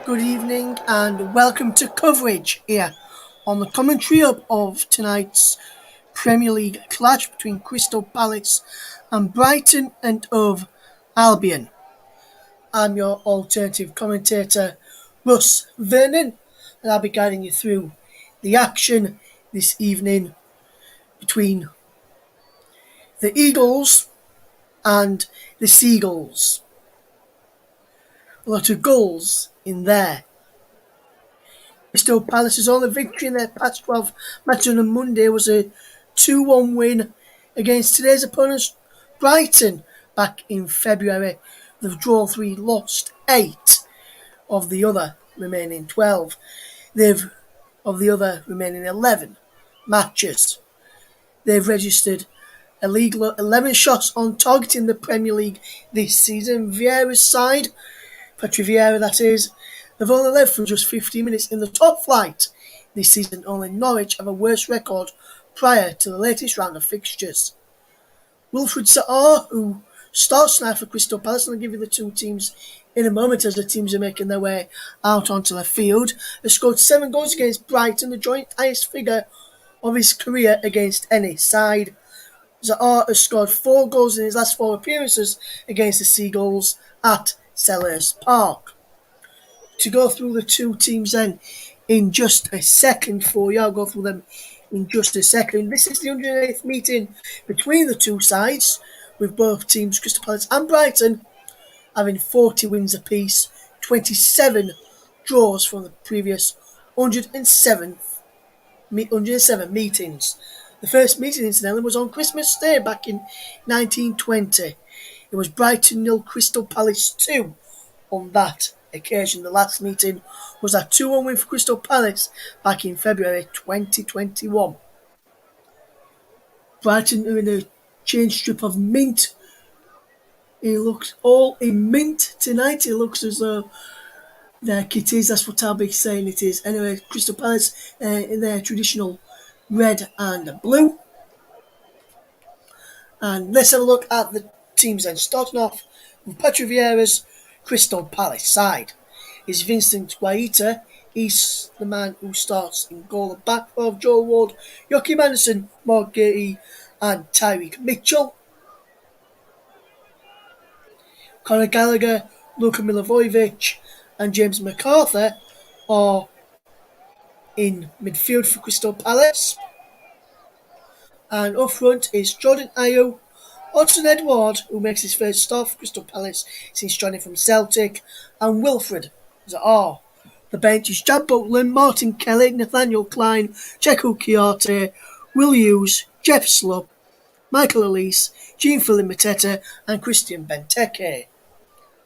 Good evening and welcome to coverage here on the commentary of tonight's Premier League clash between Crystal Palace and Brighton and Hove Albion. I'm your alternative commentator, Russ Vernon, and I'll be guiding you through the action this evening between the Eagles and the Seagulls. A lot of goals in there. Crystal Palace's only victory in their past 12 matches on Monday was a 2-1 win against today's opponents, Brighton, back in February. They've drawn 3, lost 8 of the other remaining 12. They've of the other remaining 11 matches. They've registered a league 11 shots on target in the Premier League this season. Vieira's side, Patrick Vieira that is, they've only led for just 15 minutes in the top flight this season. Only Norwich have a worse record prior to the latest round of fixtures. Wilfried Zaha, who starts tonight for Crystal Palace, and I'll give you the two teams in a moment as the teams are making their way out onto the field, has scored 7 goals against Brighton, the joint highest figure of his career against any side. Zaha has scored 4 goals in his last 4 appearances against the Seagulls at Selhurst Park. To go through the two teams then in just a second for you. I'll go through them in just a second. This is the 108th meeting between the two sides, with both teams, Crystal Palace and Brighton, having 40 wins apiece, 27 draws from the previous 107 meetings. The first meeting, incidentally, was on Christmas Day back in 1920. It was Brighton 0, Crystal Palace 2 on that occasion. The last meeting was a 2-1 win for Crystal Palace back in February 2021. Brighton are in a change strip of mint. It looks all in mint tonight. It looks as though their kit is, that's what I'll be saying it is. Anyway, Crystal Palace in their traditional red and blue. And let's have a look at the teams then. Starting off with Patrick Vieira's Crystal Palace side is Vincent Guaita. He's the man who starts in goal. The back of Joel Ward, Joachim Anderson, Mark Gahey and Tyreek Mitchell. Conor Gallagher, Luka Milivojevic and James McArthur are in midfield for Crystal Palace. And up front is Jordan Ayew, Hudson Edward, who makes his first start for Crystal Palace since joining from Celtic, and Wilfried Zaha. The bench is Jack Butland, Martin Kelly, Nathaniel Klein, Checo Chiarte, Will Hughes, Jeff Slubb, Michael Elise, Jean-Philippe Mateta and Christian Benteke.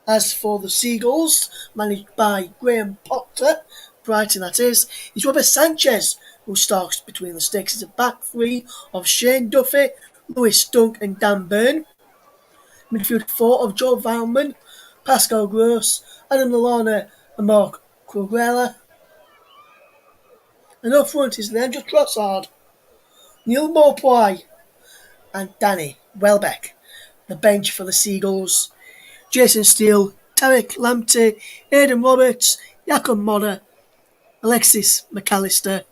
As for the Seagulls, managed by Graham Potter, Brighton that is Robert Sanchez, who starts between the sticks. It's a back three of Shane Duffy, Lewis Dunk and Dan Burn. Midfield 4 of Joe Valman, Pascal Gross, Adam Lallana and Mark Cucurella. And up front is Leandro Trossard, Neil Maupay and Danny Welbeck. The bench for the Seagulls: Jason Steele, Tarek Lamptey, Aidan Roberts, Jakob Modder, Alexis McAllister,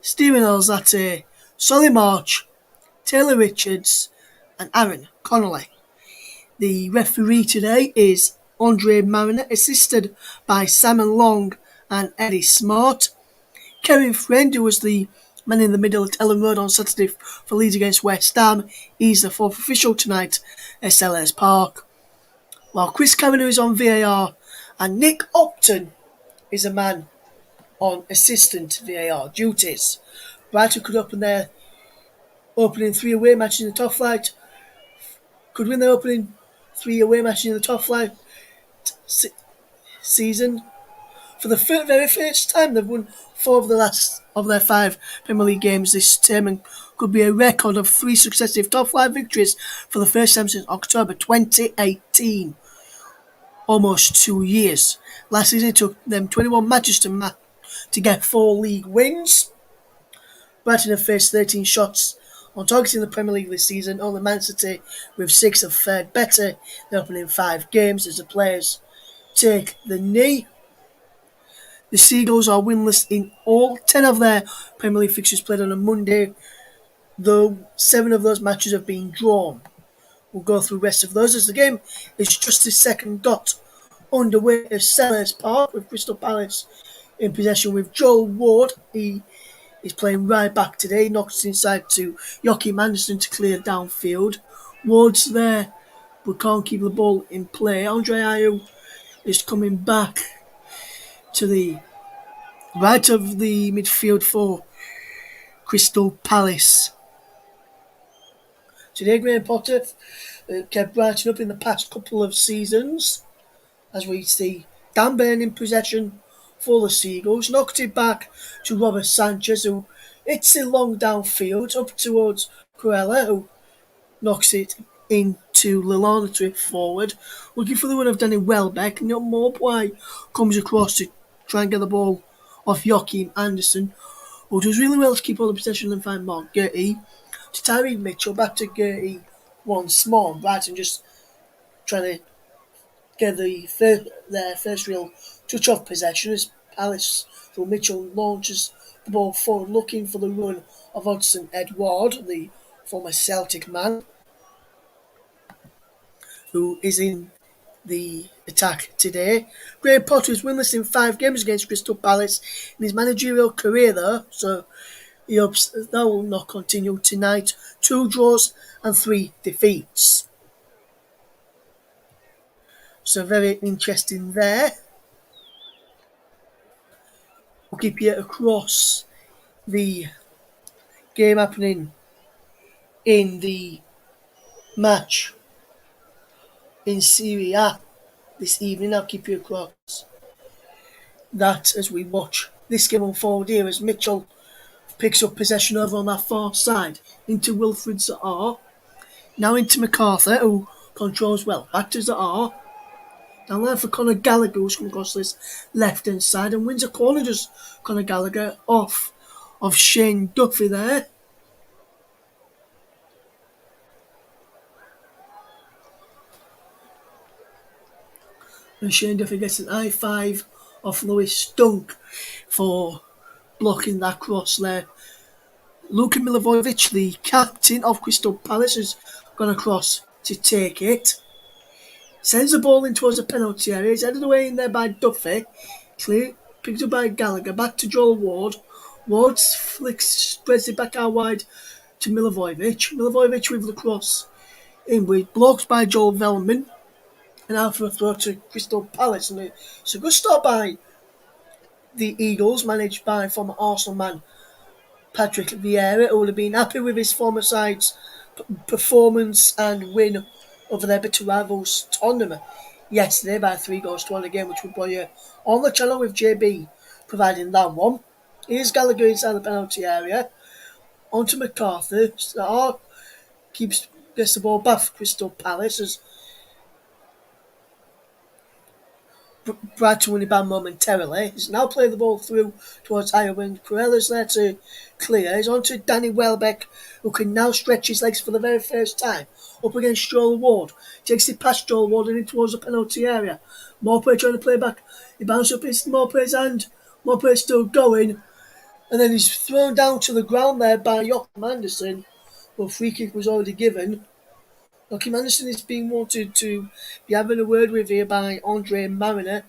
Stephen Alzate, Solly March, Taylor Richards and Aaron Connolly. The referee today is Andre Mariner, assisted by Simon Long and Eddie Smart. Kevin Friend, who was the man in the middle at Ellen Road on Saturday for Leeds against West Ham, he's the fourth official tonight at Selhurst Park. While Chris Kavanagh is on VAR and Nick Upton is a man on assistant VAR duties. Brighton could open their opening 3 away matches in the top flight. Could win their opening 3 away matches in the top flight season. For the very first time, they've won 4 of the last of their 5 Premier League games this term and could be a record of 3 successive top flight victories for the first time since October 2018. Almost 2 years. Last season it took them 21 matches to get 4 league wins. Brighton have faced 13 shots on target in the Premier League this season. Only Man City with 6 have fared better. They're opening 5 games as the players take the knee. The Seagulls are winless in all 10 of their Premier League fixtures played on a Monday, though 7 of those matches have been drawn. We'll go through the rest of those as the game is just this second got underway at Sellers Park with Crystal Palace in possession with Joel Ward. He is playing right back today. He knocks it inside to Joachim Andersen to clear downfield. Ward's there but can't keep the ball in play. Andre Ayew is coming back to the right of the midfield for Crystal Palace. Today, Graham Potter kept Brighton up in the past couple of seasons, as we see Dan Burn in possession for the Seagulls, knocked it back to Robert Sanchez, who hits it long downfield up towards Corella, who knocks it into Lallana to it forward, looking for the one of Danny Welbeck, and Morpway comes across to try and get the ball off Joachim Andersen, who does really well to keep all the possession and find Mark Gertie to Tyreek Mitchell, back to Gertie once more. Brighton just trying to get their first real touch off possession as Palace through Mitchell launches the ball forward, looking for the run of Hudson Edward, the former Celtic man, who is in the attack today. Graham Potter is winless in 5 games against Crystal Palace in his managerial career, though, so he hopes that will not continue tonight. 2 draws and 3 defeats. So very interesting there. We'll keep you across the game happening in the match in Serie A this evening. I'll keep you across that as we watch this game unfold here as Mitchell picks up possession over on that far side into Wilfried Zaha. Now into MacArthur, who controls well. Back to Zaha. Down there for Conor Gallagher, who's come across this left-hand side and wins a corner, just Conor Gallagher off of Shane Duffy there. And Shane Duffy gets an I-5 off Lewis Dunk for blocking that cross there. Luka Milivojevic, the captain of Crystal Palace, has gone across to take it. Sends the ball in towards the penalty area. He's headed away in there by Duffy. Clear, picked up by Gallagher. Back to Joel Ward. Ward flicks, spreads it back out wide to Milivojevic. Milivojevic with the cross in, but blocked by Joel Velman. And out for a throw to Crystal Palace. And it's a good start by the Eagles, managed by former Arsenal man Patrick Vieira, who would have been happy with his former side's performance and win over their bitter rivals Tottenham yesterday by 3-1 again, which we brought you on the channel with JB providing that one. Here's Gallagher inside the penalty area. On to MacArthur. Zaha gets the ball back for Crystal Palace as Brighton winning back momentarily. He's now playing the ball through towards Ayew, and Corella's there to clear. He's on to Danny Welbeck, who can now stretch his legs for the very first time. Up against Joel Ward. Takes it past Joel Ward and in towards the penalty area. Morpay trying to play back. He bounces up into Morpay's hand. Morpay's still going. And then he's thrown down to the ground there by Joachim Andersen. Well, free kick was already given. Joachim Andersen is being wanted to be having a word with here by Andre Mariner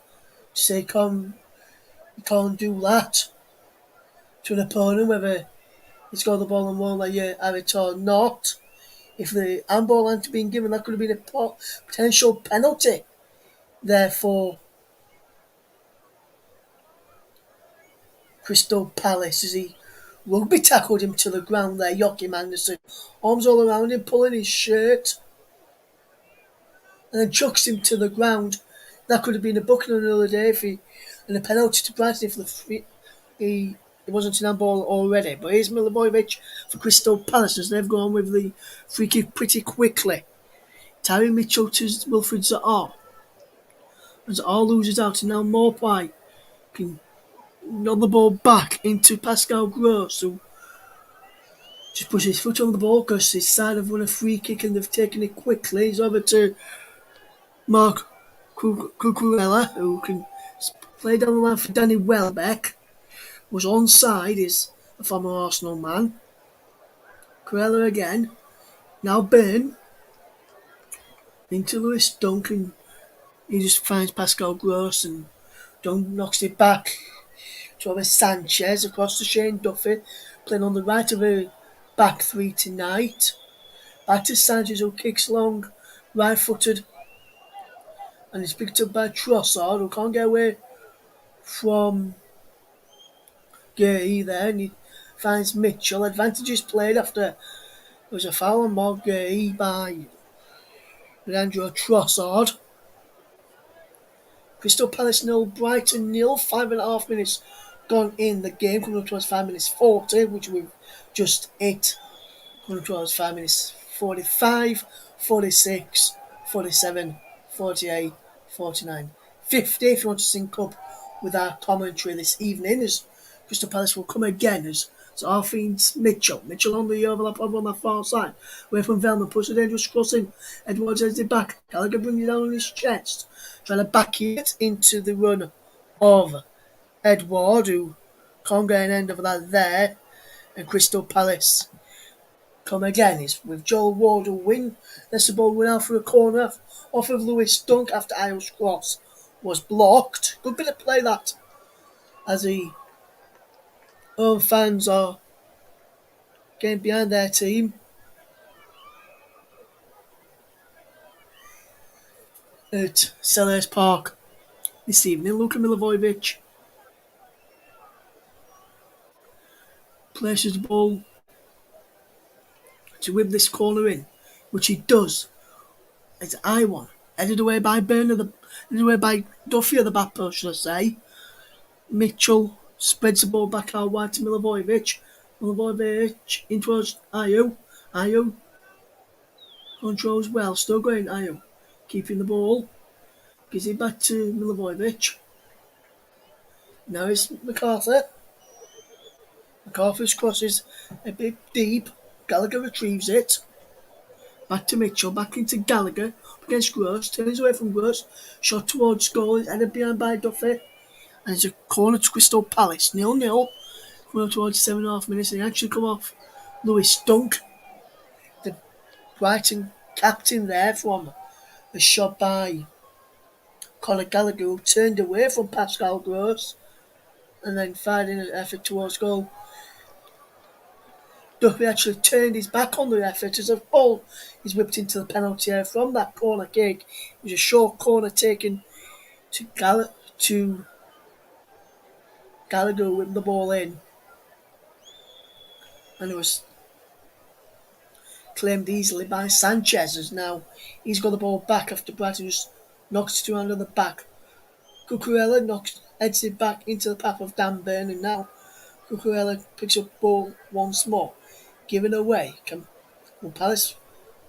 to say, you can't do that to an opponent, whether he's got the ball and won't let you have it or not. If the handball hadn't been given, that could have been a potential penalty. Therefore, Crystal Palace, as he rugby tackled him to the ground there, Joachim Andersen. Arms all around him, pulling his shirt. And then chucks him to the ground. That could have been a booking on another day and a penalty to Brighton if it wasn't an handball already. But here's Milivojevic for Crystal Palace as they've gone with the free kick pretty quickly. Tyreek Mitchell to Wilfried Zaha. As Zaha loses out, and now Morpay can nod the ball back into Pascal Gross, who just pushes his foot on the ball because his side have won a free kick and they've taken it quickly. He's over to Mark Cucurella, who can Played down the line for Danny Welbeck. Was onside, is a former Arsenal man. Corella again. Now Byrne. Into Lewis Duncan. He just finds Pascal Gross and Dunk knocks it back to have Sanchez across to Shane Duffy. Playing on the right of a back three tonight. Back to Sanchez who kicks long, right footed. And it's picked up by Trossard who can't get away from Gay there. And he finds Mitchell. Advantage is played after there was a foul on Mark Gay by Leandro Trossard. Crystal Palace 0, Brighton 0, 5.5 minutes gone in the game, coming up towards 5 minutes 40, which we've just hit. Coming up towards 5 minutes 45, 46, 47, 48, 49, 50. If you want to sync up with our commentary this evening, as Crystal Palace will come again as our feeds Mitchell. Mitchell on the overlap over on the far side. Away from Velman, puts a dangerous cross in. Edwards heads it back. Gallagher brings it down on his chest. Trying to back it into the run of Edward, who can't get an end of that there. And Crystal Palace come again. Is with Joel Ward who win. That's the ball went out for a corner off of Lewis Dunk after Io's cross was blocked. Good bit of play that, as the home fans are getting behind their team. At Selhurst Park this evening, Luka Milivojevic places the ball to whip this corner in, which he does. It's I1, headed away by headed away by Duffy at the back post, should I say. Mitchell spreads the ball back out wide to Milivojevic. Milivojevic in towards Ayew. Ayew controls well, still going Ayew. Keeping the ball. Gives it back to Milivojevic. Now it's MacArthur. MacArthur's crosses a bit deep. Gallagher retrieves it. Back to Mitchell, back into Gallagher. Up against Gross, turns away from Gross. Shot towards goal, is headed behind by Duffy. And it's a corner to Crystal Palace. 0-0. Coming up towards 7.5 minutes. And he actually come off Lewis Dunk, the Brighton captain there, from a shot by Conor Gallagher, who turned away from Pascal Gross and then fired in an effort towards goal. Duffy actually turned his back on the effort as the ball is whipped into the penalty area from that corner kick. It was a short corner taken to Gallagher whipped the ball in, and it was claimed easily by Sanchez, as now he's got the ball back after Brighton just knocks it around on the back. Cucurella heads it back into the path of Dan Byrne, and now Cucurella picks up the ball once more. Given away. Will Palace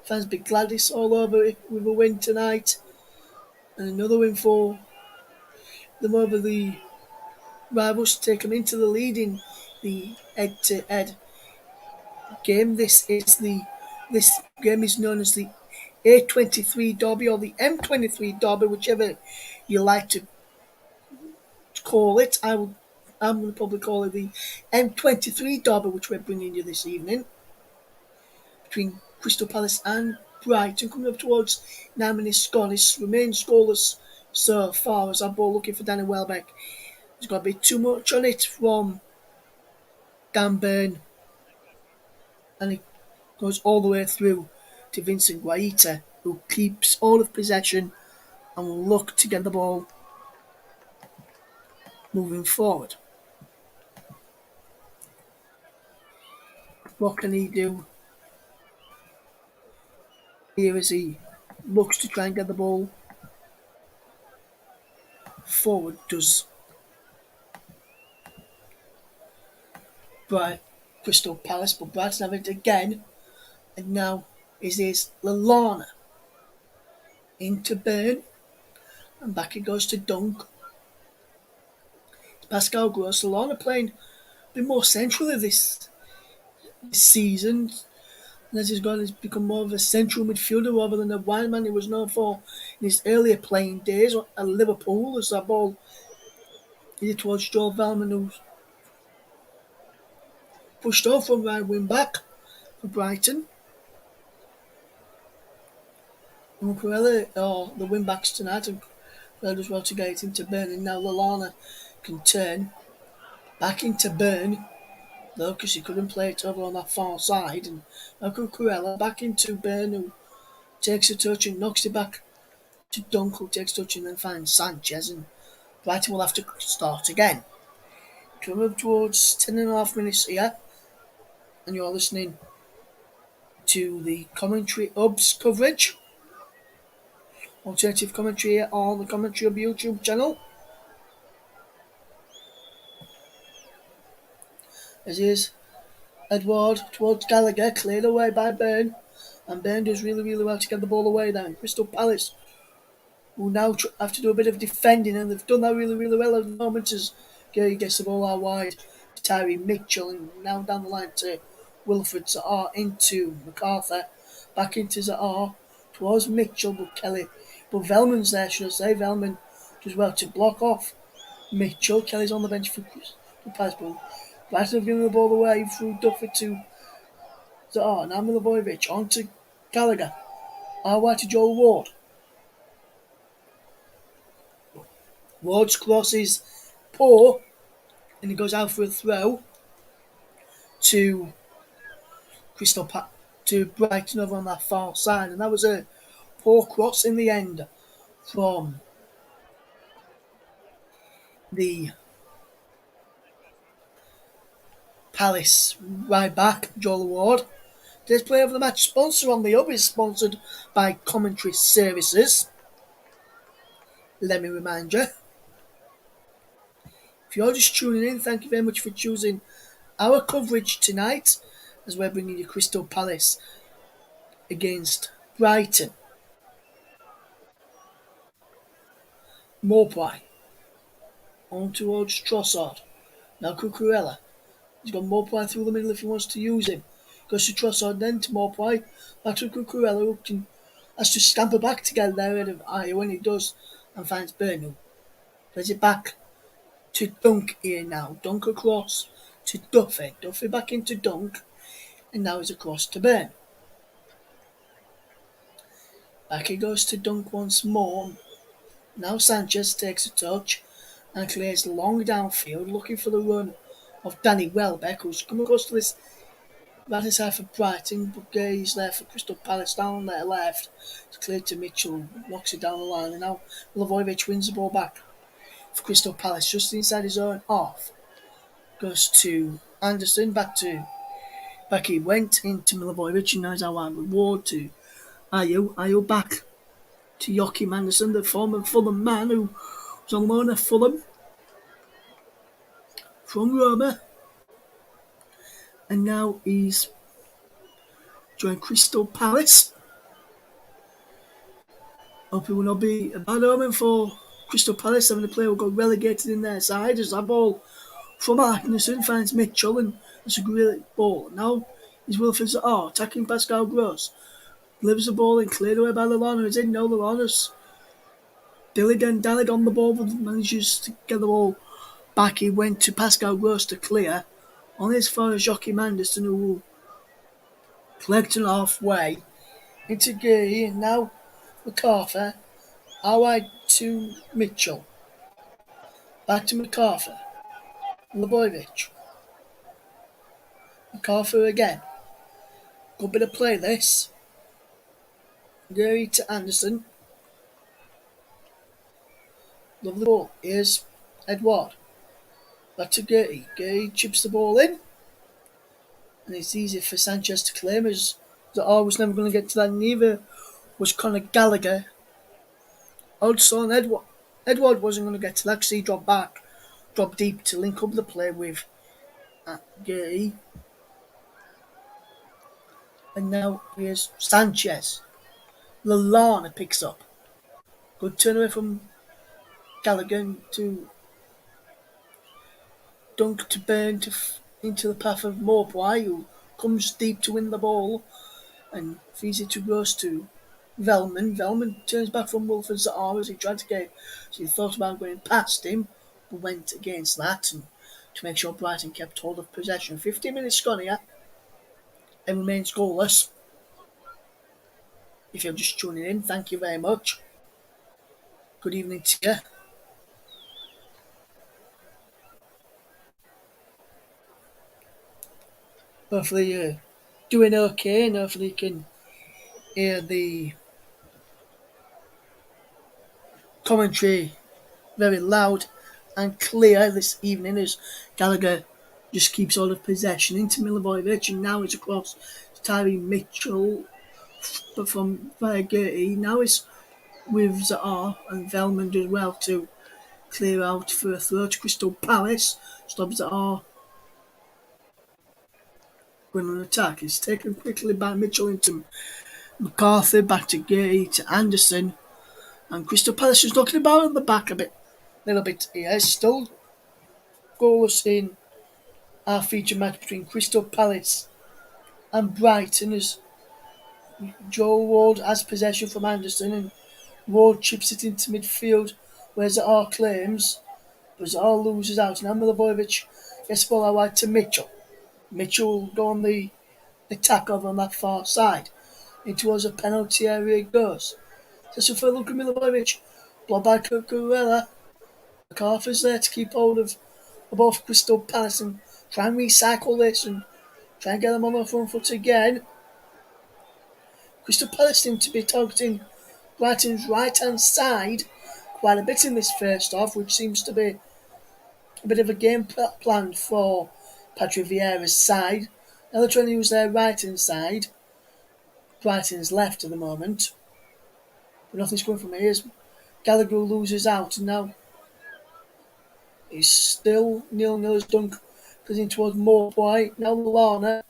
fans be glad it's all over with a win tonight? And another win for them over the rivals to take them into the lead in the head-to-head game. This game is known as the A23 Derby or the M23 Derby, whichever you like to call it. I'm going to probably call it the M23 Derby, which we're bringing you this evening, between Crystal Palace and Brighton, coming up towards 9 minutes gone. It remains scoreless so far, as our ball looking for Danny Welbeck. There's got to be too much on it from Dan Byrne, and it goes all the way through to Vincent Guaita, who keeps all of possession and will look to get the ball moving forward. What can he do here as he looks to try and get the ball forward? Does Crystal Palace, but Brighton have it again, and now is Lallana into Byrne, and back it goes to Dunk. Pascal Gross. Lallana playing a bit more centrally this season, and as he's become more of a central midfielder rather than a wide man he was known for in his earlier playing days at Liverpool, as that ball Here towards Joe Velman, who pushed off from right wing back for Brighton. And Corella are the wing backs tonight, and Corella as well to get into Burn. And now Lallana can turn back into Burn, though, because he couldn't play it over on that far side. And now Corella back into Burn, who takes a touch and knocks it back to Dunk, who takes touch and then finds Sanchez. And Brighton will have to start again. Coming up towards 10.5 minutes here, and you're listening to the commentary Hubs coverage. Alternative commentary here on the Commentary Hub YouTube channel. As is Edward towards Gallagher, cleared away by Byrne, and Byrne does really, really well to get the ball away there. And Crystal Palace will now have to do a bit of defending, and they've done that really, really well at the moment as Gary gets the ball out wide to Tyree Mitchell, and now down the line to Wilfred Zaha into MacArthur, back into Zaha towards Mitchell, but Velman's there, should I say. Velman does well to block off Mitchell. Kelly's on the bench for Palace, but Brighton have given the ball away through Duffy to Zaha. Now Milivojevic on to Gallagher. Wide to Joel Ward. Ward's cross is poor, and he goes out for a throw to to Brighton over on that far side, and that was a poor cross in the end from the Palace right back, Joel Ward. Today's player of the match sponsor on the Hub is sponsored by Commentary Services. Let me remind you. If you're just tuning in, thank you very much for choosing our coverage tonight as we're bringing you Crystal Palace against Brighton. Maupay on towards Trossard. Now Cucurella. He's got Maupay through the middle if he wants to use him. Goes to Trossard, then to Maupay. Back to Cucurella, who has to scamper back to get there ahead of Ayer when he does, and finds Burnham. Plays it back to Dunk here now. Dunk across to Duffy. Duffy back into Dunk. And now he's across to Burn. Back he goes to Dunk once more. Now Sanchez takes a touch and clears long downfield, looking for the run of Danny Welbeck, who's come across to this right side for Brighton, but he's there for Crystal Palace down there left. It's cleared to Mitchell, knocks it down the line, and now Milivojevic wins the ball back for Crystal Palace, just inside his own half. Goes to Anderson, back he went into Milivojevic, and now he's out with Ward to Ayew back to Joachim Anderson, the former Fulham man who was on loan at Fulham from Roma, and now he's joined Crystal Palace. Hope it will not be a bad omen for Crystal Palace having a player who got relegated in their side, as that ball from Anderson finds Mitchell, and it's a great ball. Now he's Wilfred Zaha attacking Pascal Gross. Delivers the ball and cleared away by Lallana. It's in. No, Lallana's dallied on the ball, but manages to get the ball back. He went to Pascal Gross to clear. On as far as Joachim Anderson, who will collect it halfway into Gay, and now MacArthur. Wide to Mitchell. Back to MacArthur. Milivojevic. MacArthur again. Good bit of play this. Gary to Anderson. Lovely ball. Here's Edward. Back to Gary. Gary chips the ball in. And it's easy for Sanchez to claim, as Zaha was never going to get to that. Neither was Conor Gallagher. Also on Edward. Edward wasn't going to get to that because he dropped deep to link up the play with Gary. And now here's Sanchez. Lallana picks up. Good turn away from Gallagher to Dunk to Burn into the path of Maupay, who comes deep to win the ball and feeds it to Gross to Velman. Velman turns back from Wilfred Zaha as he tried to get, so he thought about going past him, went against that and to make sure Brighton kept hold of possession. 15 minutes gone here and remains goalless. If you're just tuning in, thank you very much. Good evening to you. Hopefully you're doing okay and hopefully you can hear the commentary very loud and clear this evening as Gallagher just keeps all of possession into Milivojevic and now it's across to Tyree Mitchell but from via Gertie. Now it's with Zaar and Velman does well to clear out for a throw to Crystal Palace. Stops Zaar going on attack. It's taken quickly by Mitchell into McCarthy, back to Gertie to Anderson. And Crystal Palace is knocking about at the back a little bit here. Still goalless in our feature match between Crystal Palace and Brighton as Joel Ward has possession from Anderson and Ward chips it into midfield where Zaar claims, but Zaar loses out. Now Milivojevic gets the ball out wide to Mitchell. Mitchell will go on the attack over on that far side. In towards a penalty area it goes. So for look at Milivojevic, blocked by Cucurella. McCarthy's there to keep hold of both Crystal Palace and try and recycle this and try and get them on the front foot again. Crystal Palace seem to be targeting Brighton's right hand side quite a bit in this first half, which seems to be a bit of a game plan for Patrick Vieira's side. Now they're trying to use their right hand side. Brighton's left at the moment. But nothing's coming from here. Gallagher loses out and now he's still 0-0 as Dunk goes in towards Morboy. Now Lallana.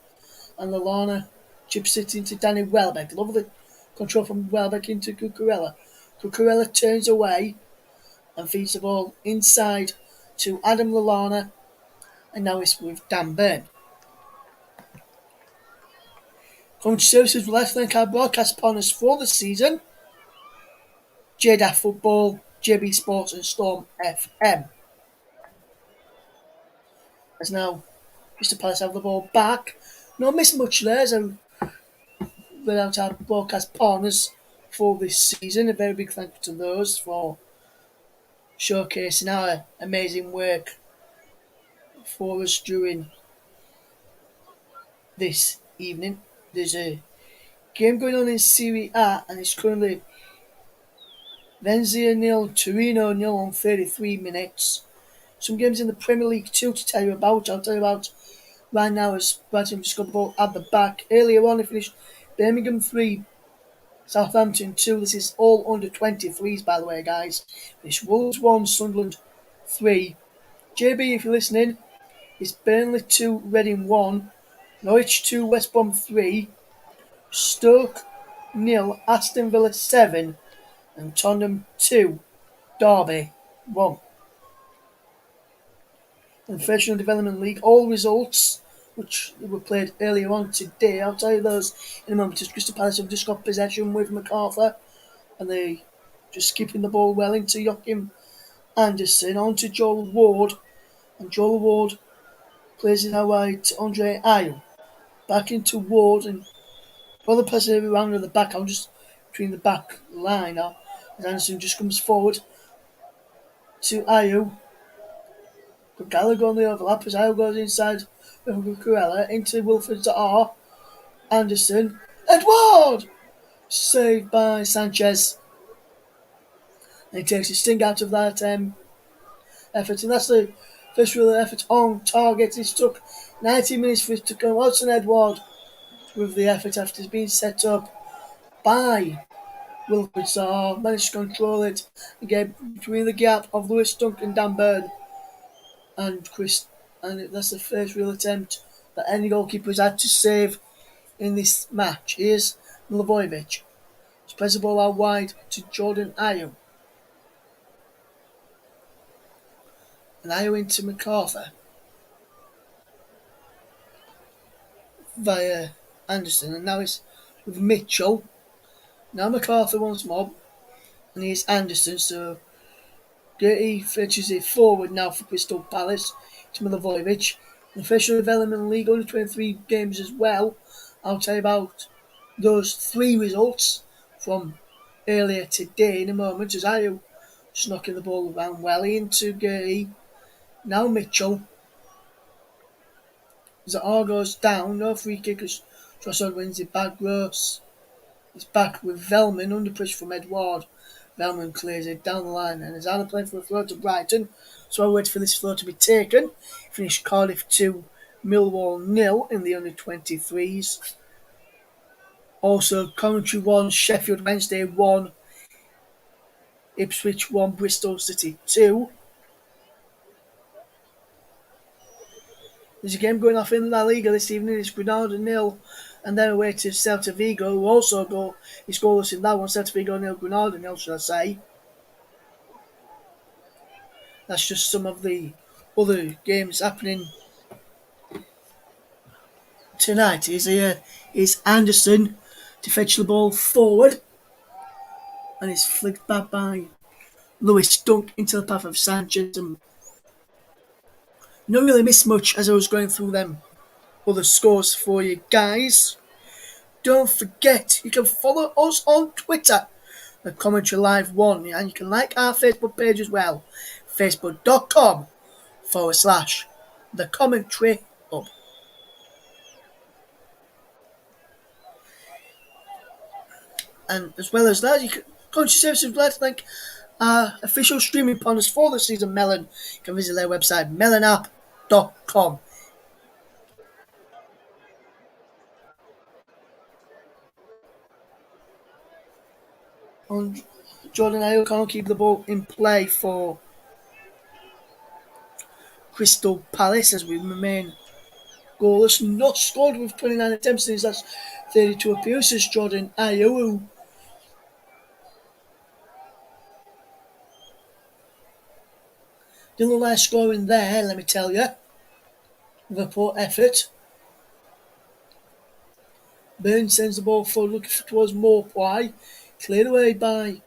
And Lallana chips it into Danny Welbeck. Lovely control from Welbeck into Cucurella. Cucurella turns away and feeds the ball inside to Adam Lallana. And now it's with Dan Burn. Community Services will thank our broadcast partners for the season. J-DAC Football, JB Sports and Storm FM. As now Crystal Palace have the ball back. Not missed much there as without our broadcast partners for this season. A very big thank you to those for showcasing our amazing work for us during this evening. There's a game going on in Serie A and it's currently Venezia 0, Torino 0 on 33 minutes. Some games in the Premier League too to tell you about. I'll tell you about right now as Brighton just got the ball at the back. Earlier on, they finished Birmingham 3, Southampton 2. This is all under 23s, by the way, guys. It's Wolves 1, Sunderland 3. JB, if you're listening, it's Burnley 2, Reading 1, Norwich 2, West Brom 3, Stoke 0, Aston Villa 7, and Tottenham 2, Derby 1. In the Professional Development League, all results which were played earlier on today, I'll tell you those in a moment, as Crystal Palace have just got possession with MacArthur and they just keeping the ball well into Joachim Anderson, on to Joel Ward, and Joel Ward plays it out wide to Andre Ayew, back into Ward, and for the person around at the back, I'm just between the back line now, as Anderson just comes forward to Ayew. Gallagher on the overlap as Ayew goes inside with Cucurella into Wilfred Zaha. Anderson. Edward! Saved by Sanchez. And he takes his sting out of that effort. And that's the first real effort on target. It took 90 minutes for it to come. Watson Edward with the effort after it's been set up by Wilfred Zaha. Managed to control it and get between the gap of Lewis Dunk and Dan Burn. And Chris, and that's the first real attempt that any goalkeeper has had to save in this match. Here's Milivojevic. Spreads the ball out wide to Jordan Ayew. And Ayew into MacArthur. Via Anderson. And now it's with Mitchell. Now MacArthur once more. And here's Anderson. So Gertie fetches it forward now for Crystal Palace to Milivojevic. In the Professional Development League under 23 games as well. I'll tell you about those three results from earlier today in a moment as I just knocking the ball around well into Gertie. Now Mitchell. As it all goes down, no free kick as Trossard wins it back. Gross is back with Velman under pressure from Edward. Velman clears it down the line and is out of play for a throw to Brighton. So I wait for this throw to be taken. Finished Cardiff 2, Millwall 0 in the under 23s. Also, Coventry 1, Sheffield Wednesday 1, Ipswich 1, Bristol City 2. There's a game going off in La Liga this evening. It's Granada 0 and then away to Celta Vigo, who also go. It's goalless in that one. Celta Vigo 0, Granada 0, should I say. That's just some of the other games happening tonight. Is Anderson to fetch the ball forward, and it's flicked back by Lewis Dunk into the path of Sanchez. And not really missed much as I was going through them other scores for you guys. Don't forget, you can follow us on Twitter at Commentary Live 1, and you can like our Facebook page as well, facebook.com/The Commentary Hub. And as well as that, you can Country Services would like to thank our official streaming partners for the season, Melon. You can visit their website, melonapp.com. And Jordan Ayew can't keep the ball in play for Crystal Palace as we remain goalless. Not scored with 29 attempts in his last 32 appearances. Jordan Ayew didn't look like scoring there, let me tell you. With a poor effort. Burns sends the ball forward looking towards Morpway. Cleared away by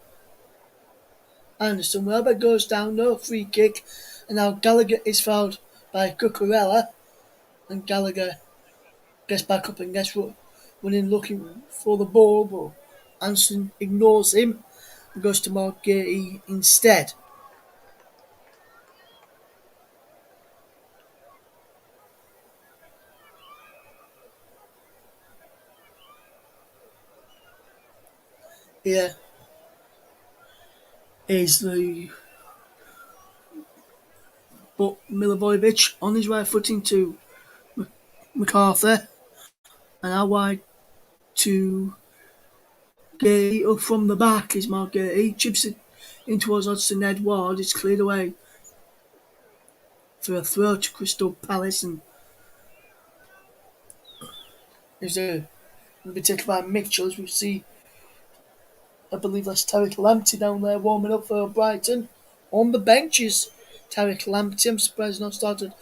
Anderson. Welbeck goes down, no free kick. And now Gallagher is fouled by Cucurella. And Gallagher gets back up and gets running looking for the ball. But Anderson ignores him and goes to Mark Gertie instead. Here is the but Milivojevic on his right footing to MacArthur and out wide to Gertie. Up from the back is Mark Gertie. Chips it in towards Hodgson Edward. It's cleared away for a throw to Crystal Palace and is a will be taken by Mitchell as we see. I believe that's Tariq Lamptey down there warming up for Brighton. On the benches, Tariq Lamptey. I'm surprised not started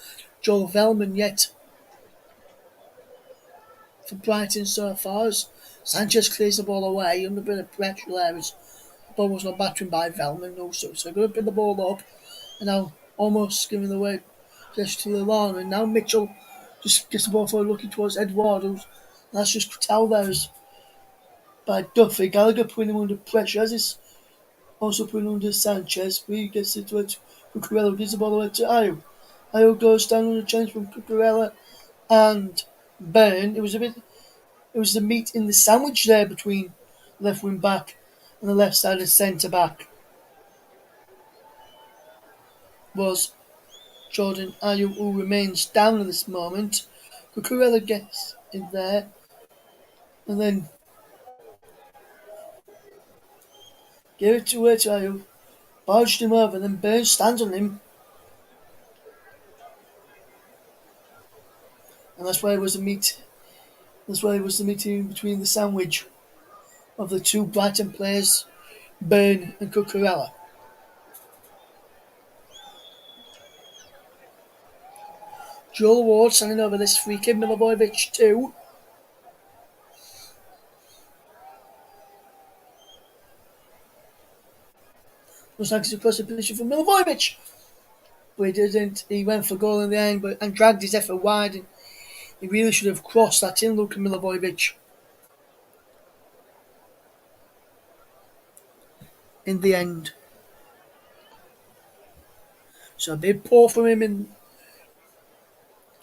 Joel Velman yet for Brighton so far as Sanchez clears the ball away under a bit of pressure there as the ball was not battering by Velman also. So going to pick the ball up and now almost giving the way just to Lallana. And now Mitchell just gets the ball forward looking towards Eduardo. That's just tell there is by Duffy. Gallagher putting him under pressure as is also putting under Sanchez. He gets it to Cucurella, gives the ball away to Ayew. Ayew goes down on the change from Cucurella and Byrne. It was the meat in the sandwich there between left wing back and the left side of centre back. Was Jordan Ayew, who remains down at this moment. Cucurella gets in there and then gave it to Ayew. Barged him over, then Burns stands on him. And that's why it was the meat. That's why it was the meeting between the sandwich of the two Brighton players, Byrne and Cucurella. Joel Ward standing over this free kick, Milivojevic too. Looks like he's across the position for Milivojevic. But he didn't. He went for goal in the end, and dragged his effort wide. And he really should have crossed that in, Luka Milivojevic. In the end. So a bit poor from him in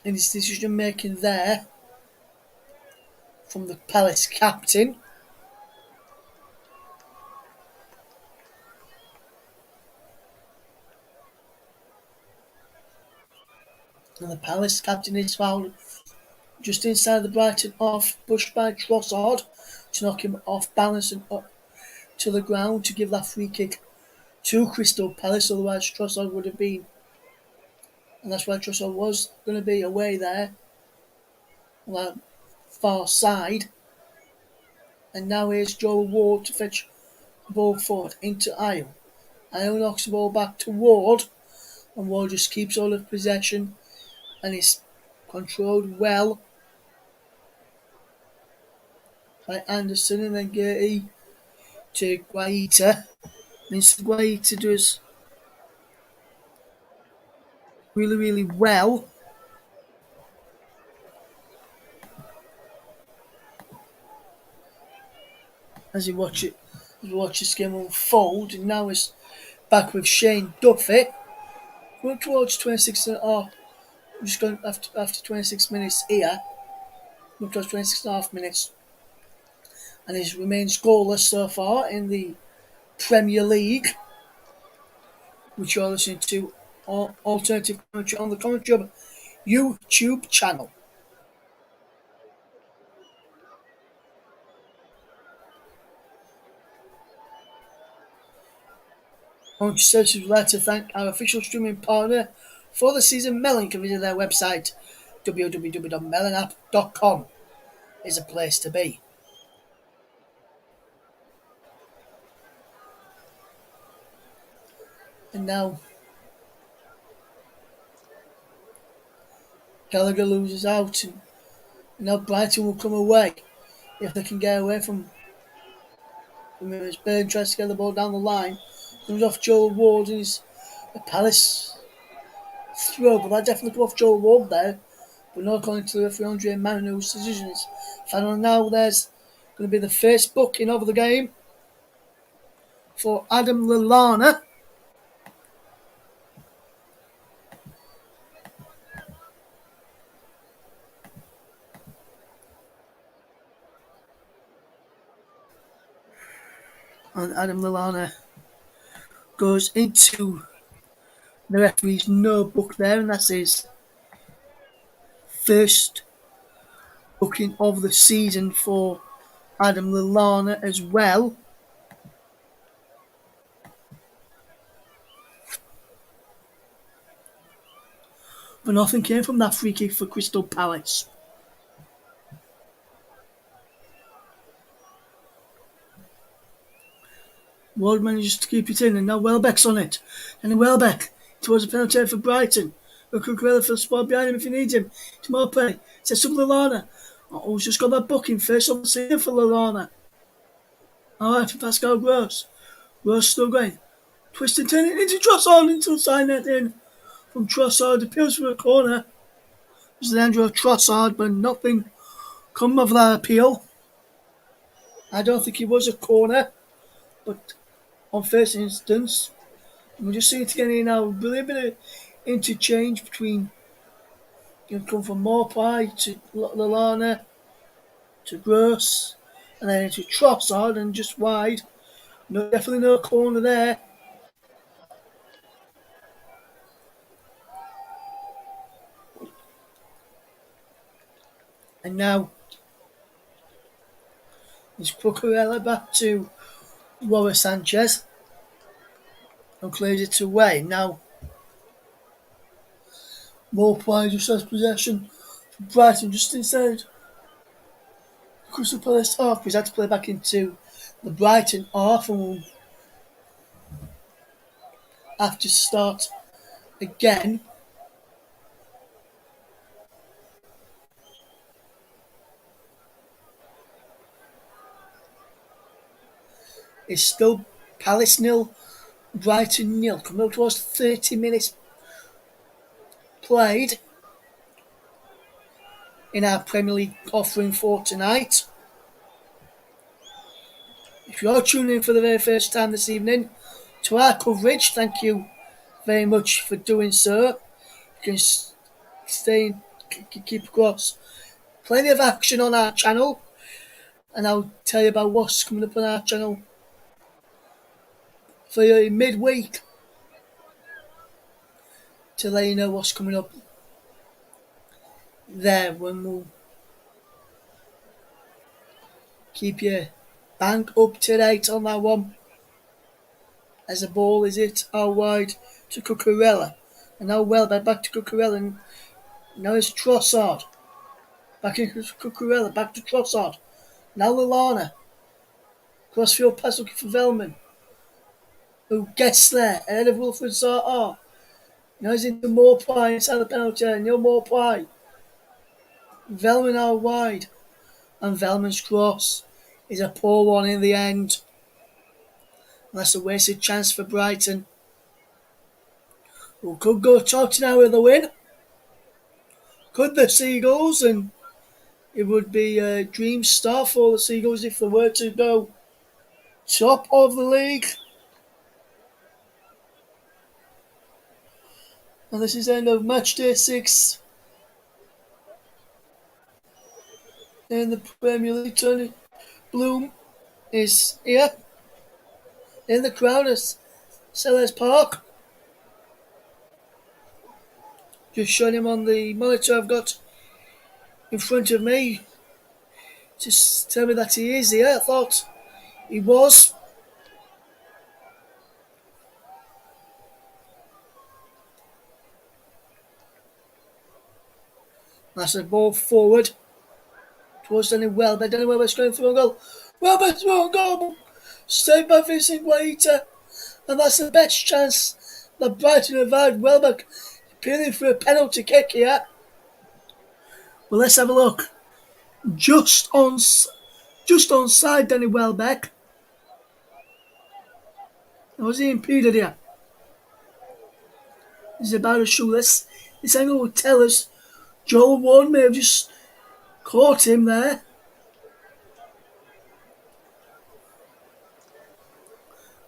his decision making there. From the Palace captain. And the Palace captain is fouled just inside the Brighton off, pushed by Trossard to knock him off balance and up to the ground to give that free kick to Crystal Palace. Otherwise, Trossard would have been, and that's why Trossard was going to be away there on that far side. And now here's Joel Ward to fetch the ball forward into Isle. Isle knocks the ball back to Ward, and Ward just keeps all of possession and is controlled well by Anderson, and then Gertie to Guaita. And Guaita does really, really well. As you watch this game unfold, and now it's back with Shane Duffy. Going towards 26 and a half. I'm just going after 26 minutes here. Going towards 26 and a half minutes. And he remains goalless so far in the Premier League, which you're listening to alternative commentary on the Commentary Hub YouTube channel. On Services, we'd like to thank our official streaming partner for the season, Melon. You can visit their website, www.melonapp.com is a place to be. And now Gallagher loses out, and now Brighton will come away if they can get away from him. As Baird tries to get the ball down the line, comes off Joel Ward, and he's a Palace throw, but that definitely come off Joel Ward there. But not according to the referee Andre Manu, whose decision is final. Now there's going to be the first booking of the game for Adam Lallana. And Adam Lallana goes into the referee's no book there, and that's his first booking of the season for Adam Lallana as well. But nothing came from that free kick for Crystal Palace. Ward manages to keep it in, and now Welbeck's on it. And Welbeck towards the penalty for Brighton. Cucurella for the spot behind him if he needs him. To Mope. Sets up Lallana. Oh, he's just got that booking first on the scene for Lallana. Alright, for Pascal Gross. Gross still going. Twist and turn it into Trossard, into the side net in. From Trossard, appeals for a corner. It was Leandro Trossard, but nothing come of that appeal. I don't think it was a corner, but on first instance, we're just seeing it again here now. A bit of interchange between, come from Morpie to Lallana to Gross, and then into Trossard and just wide. No, definitely no corner there. And now it's Cucurella back to Laura Sanchez and clears it away. Now Morpie just has possession for Brighton just inside Crystal Palace half. He's had to play back into the Brighton half, and we'll have to start again. It's still Palace 0, Brighton nil. Coming up towards 30 minutes played in our Premier League offering for tonight. If you're tuning in for the very first time this evening to our coverage, thank you very much for doing so. You can stay keep across plenty of action on our channel, and I'll tell you about what's coming up on our channel for you midweek to let you know what's coming up there, when we'll keep you bang up to date on that one. As the ball is hit out wide to Cucurella, and now Welbeck back to Cucurella, and now it's Trossard. Back into Cucurella, back to Trossard. Now Lallana. Crossfield pass looking for Velman, who gets there ahead of Wilfred Zaha. Now he's into Morpie inside the penalty area. No Morpie. Velman out wide, and Velman's cross is a poor one in the end. That's a wasted chance for Brighton, who could go talking now with the win. Could the Seagulls, and it would be a dream start for the Seagulls if they were to go top of the league. And this is the end of match day 6 in the Premier League. Tony Bloom is here in the crowd at Selhurst Park. Just showing him on the monitor I've got in front of me. Just tell me that he is here. I thought he was. That's a ball forward towards Danny Welbeck. Danny Welbeck's going through a goal. Welbeck's through a goal. Saved by Vincent Guaita. And that's the best chance that Brighton have had. Welbeck appealing for a penalty kick here. Well, let's have a look. Just onside Danny Welbeck. Was he impeded here? He's about a shoeless. This angle will tell us Joel Ward may have just caught him there.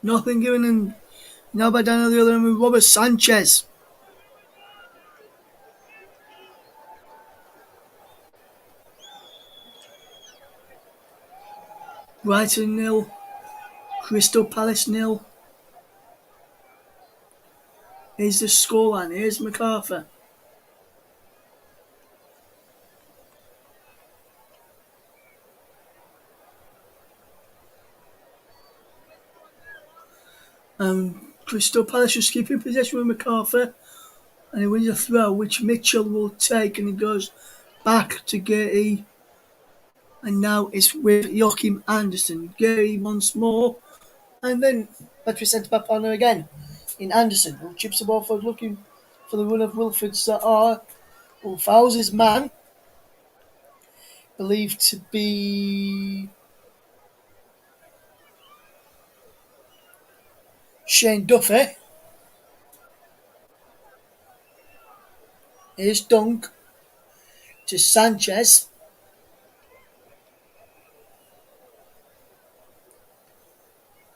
Nothing given, and now by down on the other end with Robert Sanchez. Brighton 0, Crystal Palace 0. Here's the scoreline. Here's MacArthur. Crystal Palace just keeping possession with MacArthur, and he wins a throw which Mitchell will take, and he goes back to Gary, and now it's with Joachim Andersen. Gary once more, and then battery centre back partner again in Andersen, who chips the ball forward looking for the run of Wilfred Zaha, who fouls his man, believed to be Shane Duffy. Here's Dunk to Sanchez.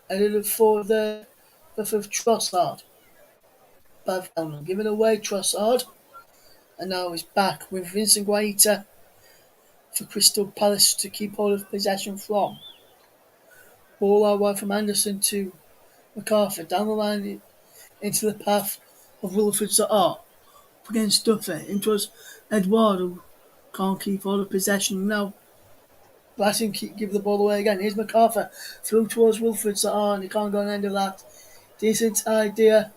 Headed for the buff of Trossard. Bavellman giving away Trossard. And now he's back with Vincent Guaita for Crystal Palace to keep hold of possession from. Ball out wide from Anderson to MacArthur. Down the line into the path of Wilfred Zaha. Up against Duffy. In towards Edouard, who can't keep hold of possession. Now Brighton give the ball away again. Here's MacArthur through towards Wilfred Zaha, and he can't go on the end of that. Decent idea.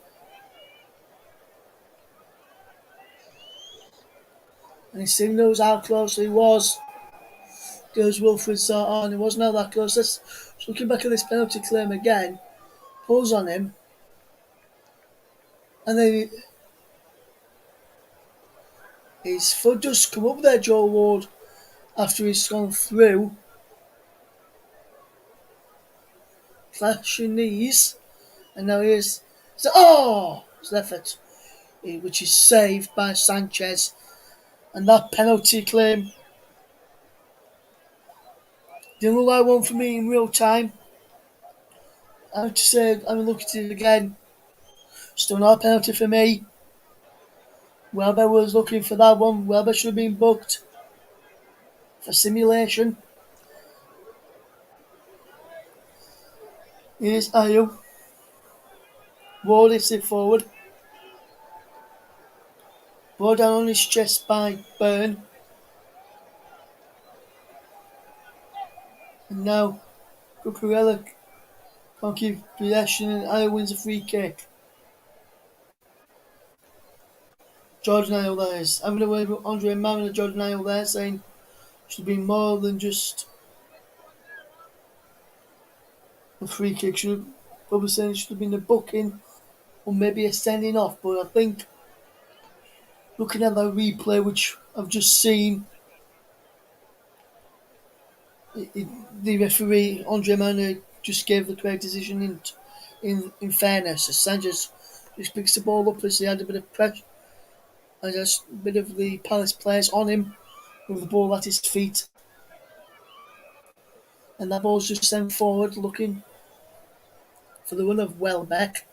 And he soon knows how close he was. Goes Wilfred Zaha, and he wasn't all that close. Let's looking back at this penalty claim again. Pulls on him. And then his foot does come up there, Joel Ward, after he's gone through. Clashing knees. And now here's his effort, which is saved by Sanchez. And that penalty claim didn't look like one for me in real time. I have to say, I'm looking at it again. Still not a penalty for me. Welber was looking for that one. Welber should have been booked for simulation. Here's Ayew. Ward hits it forward. Ball down on his chest by Byrne. And now Cucurella can't keep possession and Ayew wins a free kick. Jordan Ayew there is. Having a word with Andre Marin and Jordan Ayew there saying it should have been more than just a free kick. Should have probably saying it should have been a booking or maybe a sending off. But I think looking at that replay which I've just seen, the referee Andre Marin just gave the correct decision in fairness. As Sanchez just picks the ball up as he had a bit of pressure and there's a bit of the Palace players on him with the ball at his feet. And that ball's just sent forward looking for the run of Welbeck.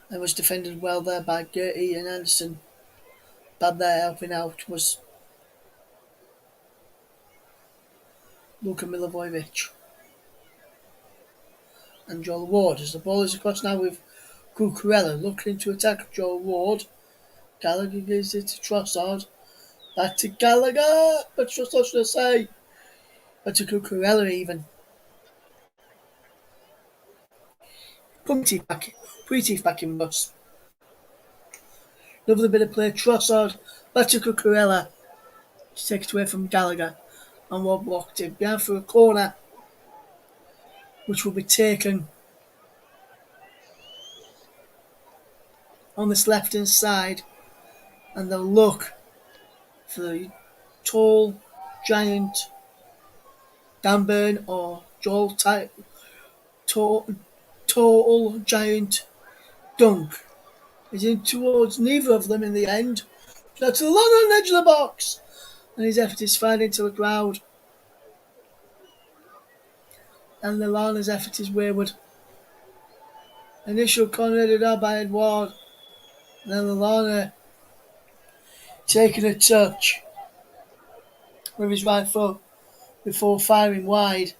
And was defended well there by Gertie and Anderson. Bad there helping out was Luka Milivojevic. And Joel Ward as the ball is across now with Cucurella looking to attack Joel Ward. Gallagher gives it to Trossard. Back to Gallagher! But Trossard should I say. But to Cucurella even. Put your teeth back in Russ. Lovely bit of play. Trossard. Back to Cucurella. To take it away from Gallagher. And Ward blocked it. Behind for a corner. Which will be taken on this left hand side. And they'll look for the tall giant Dan Burn or tall giant Dunk. He's in towards neither of them in the end. That's a long on the edge of the box. And his effort is fired into the crowd. And Lallana's effort is wayward. Initial corner headed out by Edward. And then Lallana taking a touch with his right foot before firing wide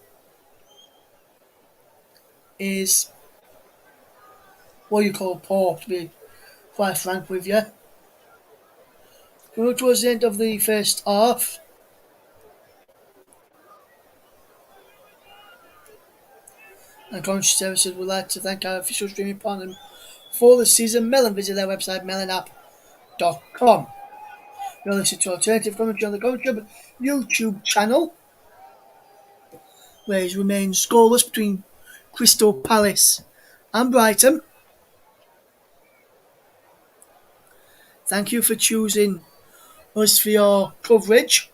is what you call poor, to be quite frank with you. Coming towards the end of the first half. And Conscious Services would like to thank our official streaming partner for the season, Melon. Visit their website, melonapp.com. You're listening to Alternative Commentary on the Commentary Club YouTube channel, where it remains scoreless between Crystal Palace and Brighton. Thank you for choosing us for your coverage.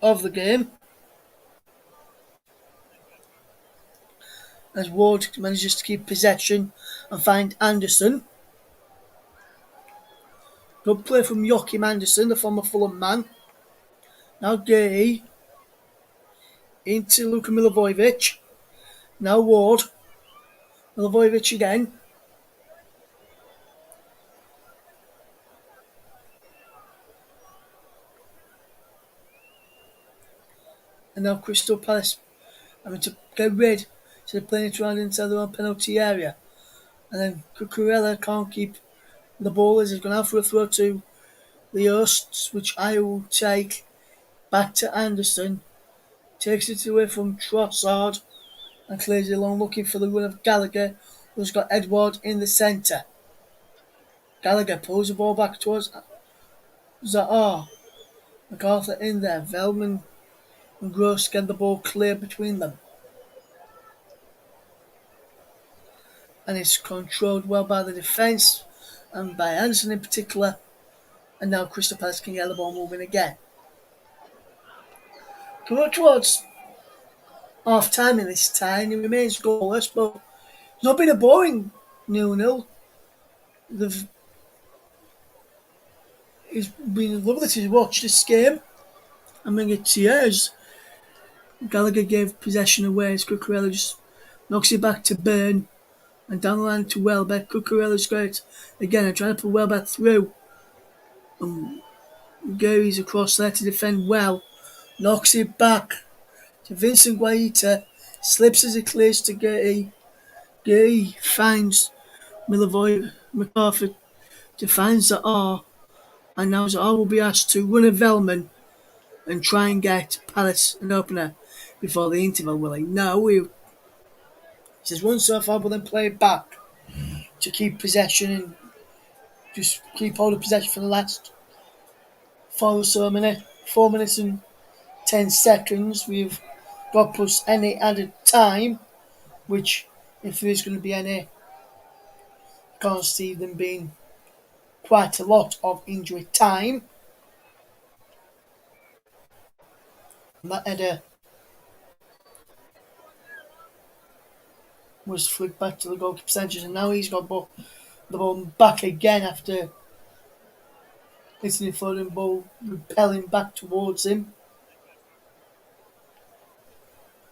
Of the game. As Ward manages to keep possession and find Anderson. Good play from Joachim Anderson, the former Fulham man. Now Gay into Luka Milivojevic. Now Ward. Milivojevic again. And now Crystal Palace having to get rid. So they're playing it around inside their own penalty area. And then Cucurella can't keep the ball as he's going out for a throw to the hosts, which I will take back to Anderson. Takes it away from Trossard and clears it along looking for the run of Gallagher, who's got Edward in the centre. Gallagher pulls the ball back towards Zaha. MacArthur in there. Velman and Gross get the ball clear between them. And it's controlled well by the defence and by Anderson in particular. And now Crystal Palace can get the ball moving again. Coming up towards half time in this tie, and it remains goalless, but it's not been a boring 0-0. They've, it's been lovely to watch this game. I mean, it's years. Gallagher gave possession away as Cucurella just knocks it back to Byrne and down the line to Welbeck. Cucurella's great again and trying to put Welbeck through. Gary's across there to defend well. Knocks it back to Vincent Guaita. Slips as it clears to Gary. Gary finds Milivojevic. McCarthy defines the R. And now the R will be asked to run a Velman and try and get Palace an opener before the interval, will he? No, he says run so far but then play it back to keep possession and just keep hold of possession for the last 4 minutes and 10 seconds. We've got plus any added time, which if there is going to be any, I can't see them being quite a lot of injury time. And that header was flicked back to the goalkeeper Sanchez, and now he's got the ball back again after hitting the floating ball, repelling back towards him.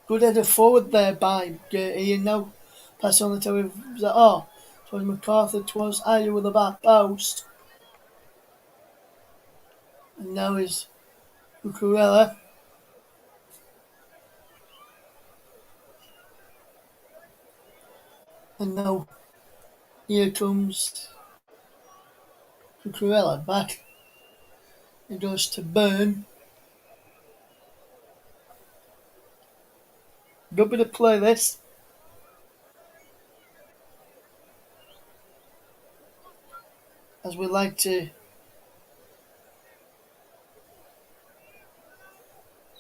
Good header forward there by Gertie, and now pass on the toe of towards McArthur, towards Ayer with the back post. And now is Cucurella. And now here comes Cucurella back. It goes to Byrne. Good bit of play this. As we like to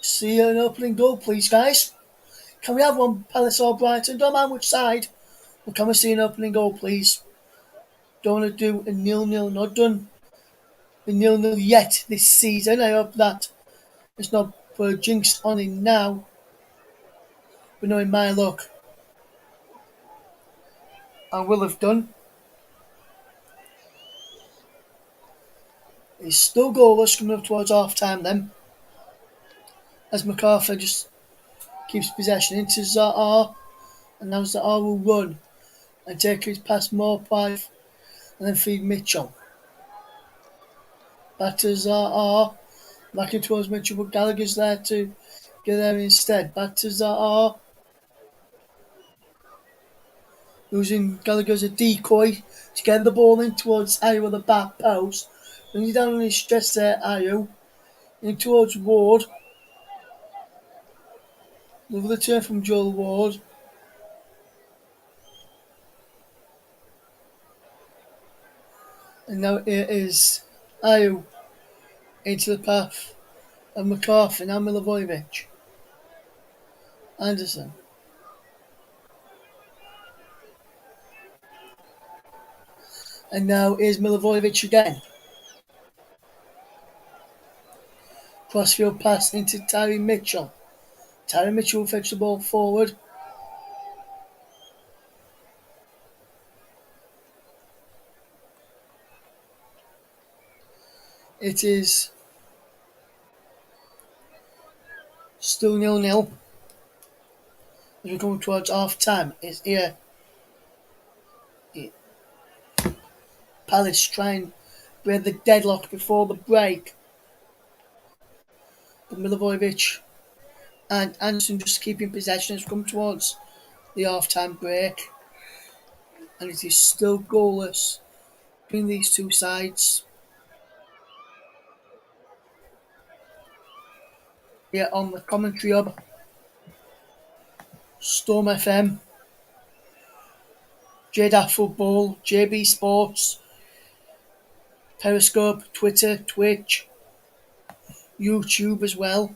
see an opening goal, please, guys. Can we have one, Palace or Brighton? Don't mind which side. But can we see an opening goal, please? Don't want to do a 0-0. Not done a 0-0 yet this season. I hope that it's not put a jinx on him now. But knowing my luck, I will have done. It's still goalless coming up towards half time then. As MacArthur just keeps possession into Zaha. And now Zaha will run and take it past Morpie and then feed Mitchell. Back to Zaha. Back in towards Mitchell, but Gallagher's there to get there instead. Back to Zaha. Using Gallagher as a decoy to get the ball in towards Ayew on the back post. Brings it down on his chest there, Ayew. In towards Ward. Lovely turn from Joel Ward. And now it is Ayew into the path of McCarthy. Now Milivojevic. Anderson. And now is Milivojevic again. Crossfield pass into Tyree Mitchell. Tyree Mitchell will fetch the ball forward. It is still 0-0. As we come towards half time, it's here. Palace trying to break the deadlock before the break. But Milivojevic and Anderson just keeping possession as we come towards the half time break. And it is still goalless between these two sides. Here on the commentary hub, Storm FM, J-DAC Football, JB Sports, Periscope, Twitter, Twitch, YouTube as well.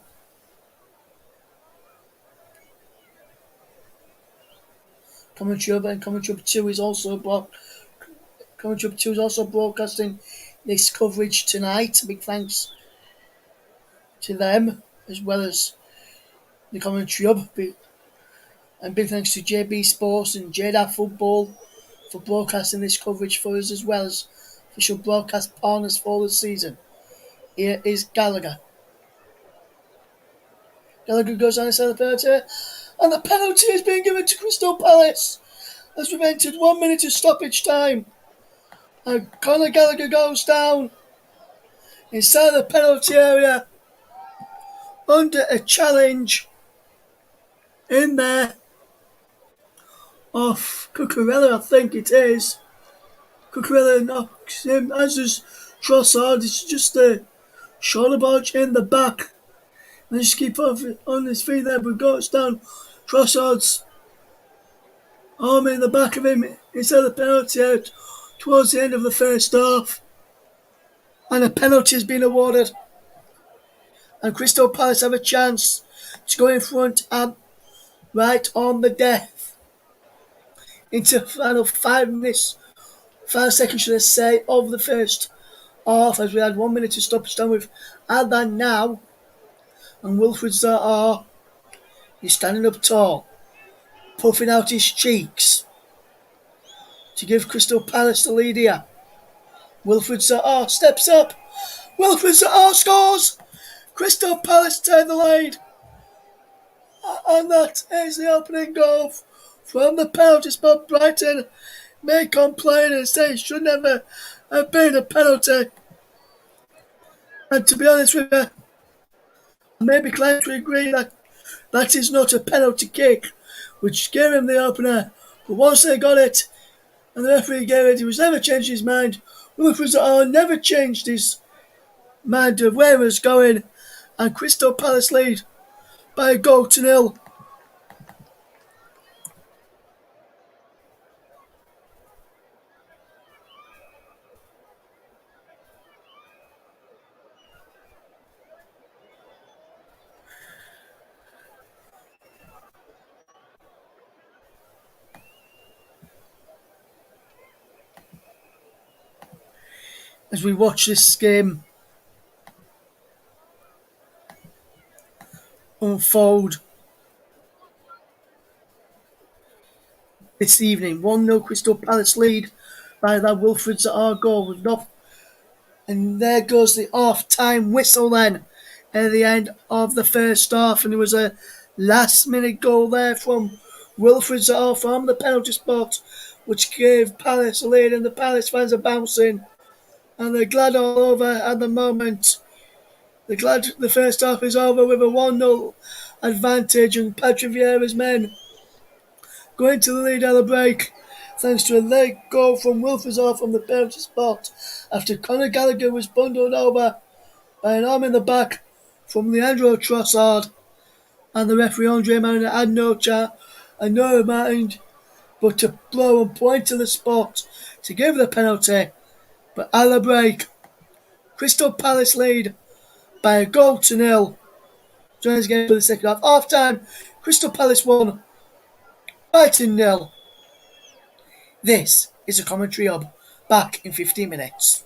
Commentary Hub and Commentary Hub 2 is also broadcasting this coverage tonight. Big thanks to them, as well as the commentary up. And big thanks to JB Sports and J-DAC Football for broadcasting this coverage for us, as well as official broadcast partners for the season. Here is Gallagher. Gallagher goes on inside the penalty, and the penalty is being given to Crystal Palace as we've entered 1 minute of stoppage time. And Conor Gallagher goes down inside the penalty area under a challenge in there of Cucurella, I think it is. Cucurella knocks him, as does Trossard. It's just a shoulder barge in the back. And just keep on his feet there, but goes down. Trossard's arm in the back of him inside the penalty out towards the end of the first half. And a penalty has been awarded. And Crystal Palace have a chance to go in front and right on the death into the final 5 minutes, 5 seconds should I say, of the first half, as we had 1 minute to stop time with Adnan now, and Wilfred Zaha is standing up tall, puffing out his cheeks to give Crystal Palace the lead here. Wilfred Zaha steps up, Wilfred Zaha scores, Crystal Palace take the lead, and that is the opening goal from the penalty spot. Brighton may complain and say it should never have been a penalty. And to be honest with you, I may be inclined to agree that that is not a penalty kick, which gave him the opener. But once they got it, and the referee gave it, he was never changed his mind. Wilfred Zaha never changed his mind of where he was going, and Crystal Palace lead by a goal to nil. As we watch this game unfold this evening, 1-0 Crystal Palace lead by that Wilfred Zaha goal with not. And there goes the half-time whistle then at the end of the first half. And it was a last-minute goal there from Wilfred Zaha from the penalty spot, which gave Palace a lead, and the Palace fans are bouncing. And they're glad all over at the moment. They're glad the first half is over with a 1-0 advantage, and Patrick Vieira's men going to the lead at the break, thanks to a late goal from Wilfred Zaha from the penalty spot after Conor Gallagher was bundled over by an arm in the back from Leandro Trossard, and the referee Andre Mariner had no mind but to blow and point to the spot to give the penalty. But at the break, Crystal Palace lead by a goal to nil. Join us again for the second half. Half time, Crystal Palace 1, Brighton 0. This is a commentary hub. Back in 15 minutes.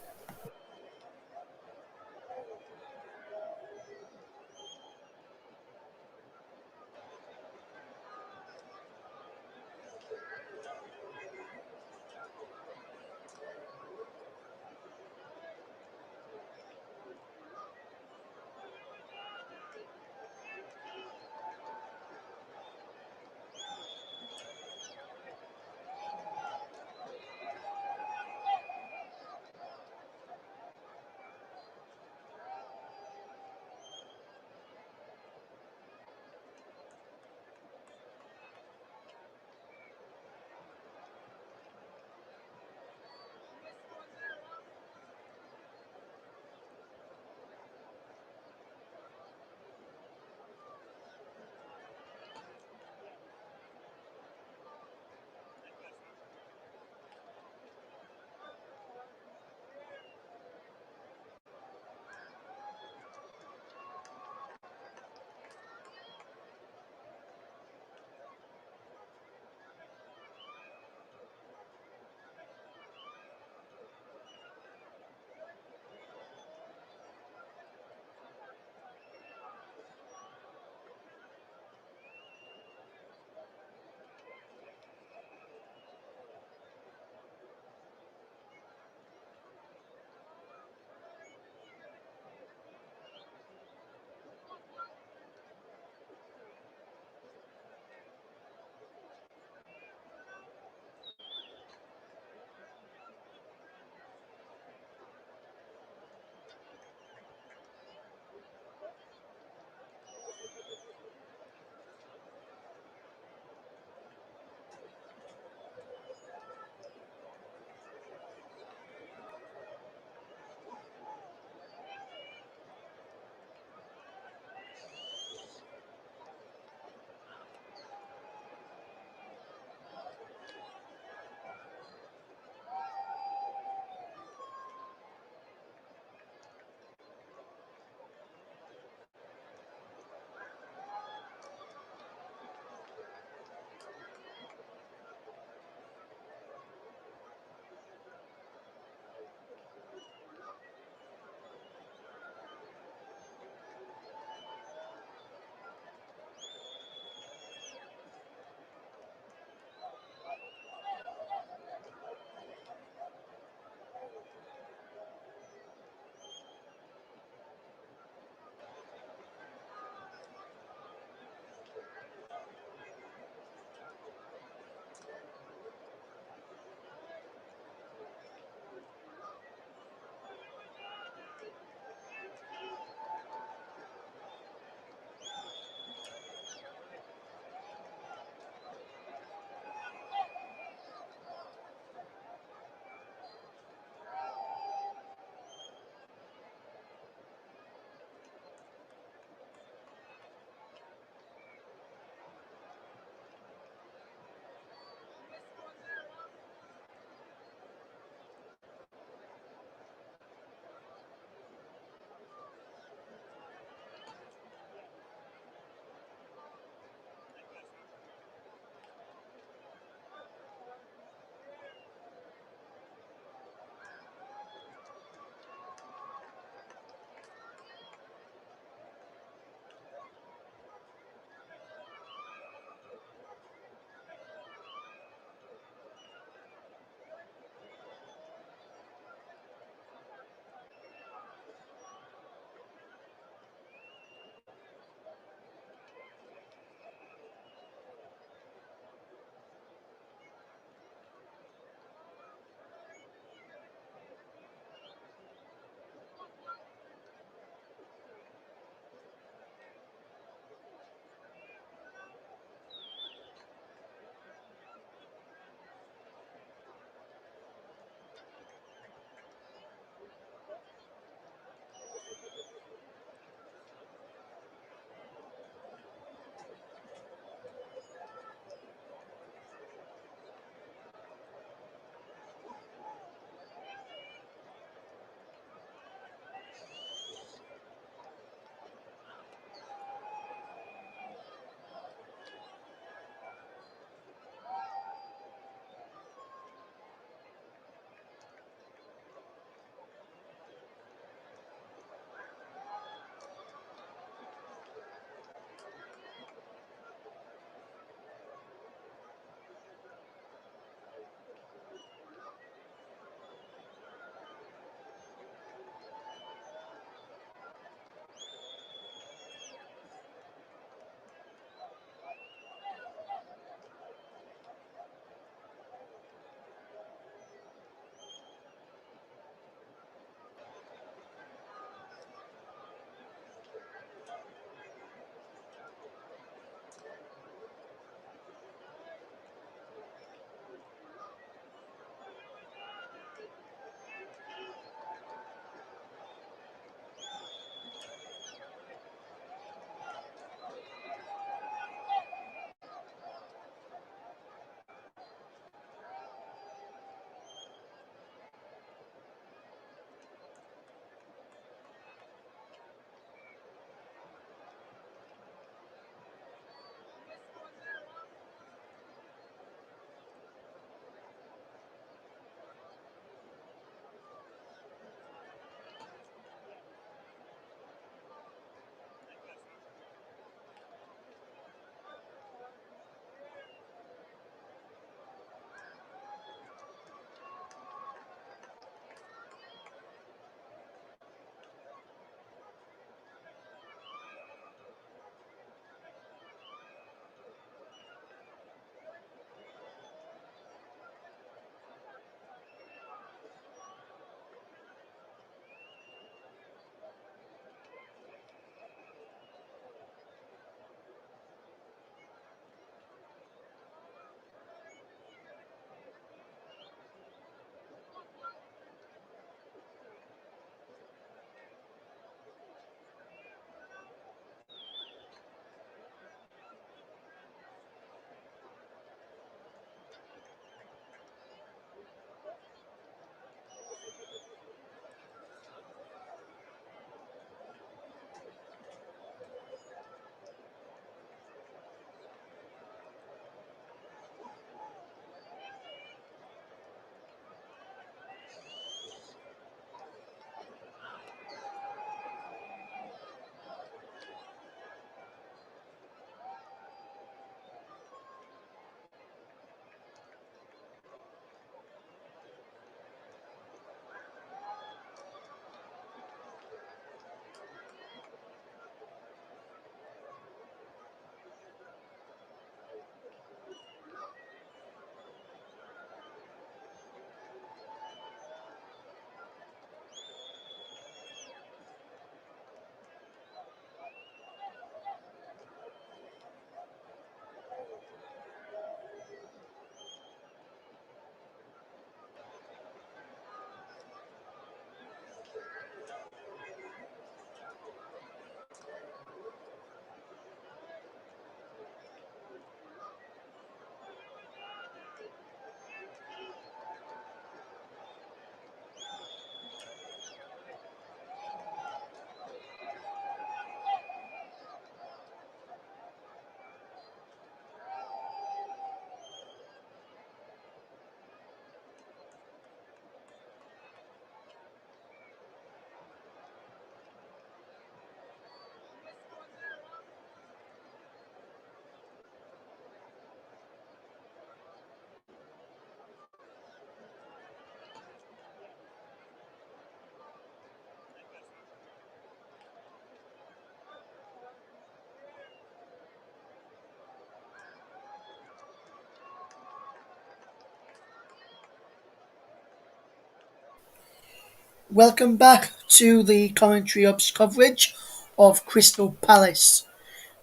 Welcome back to the commentary ups coverage of Crystal Palace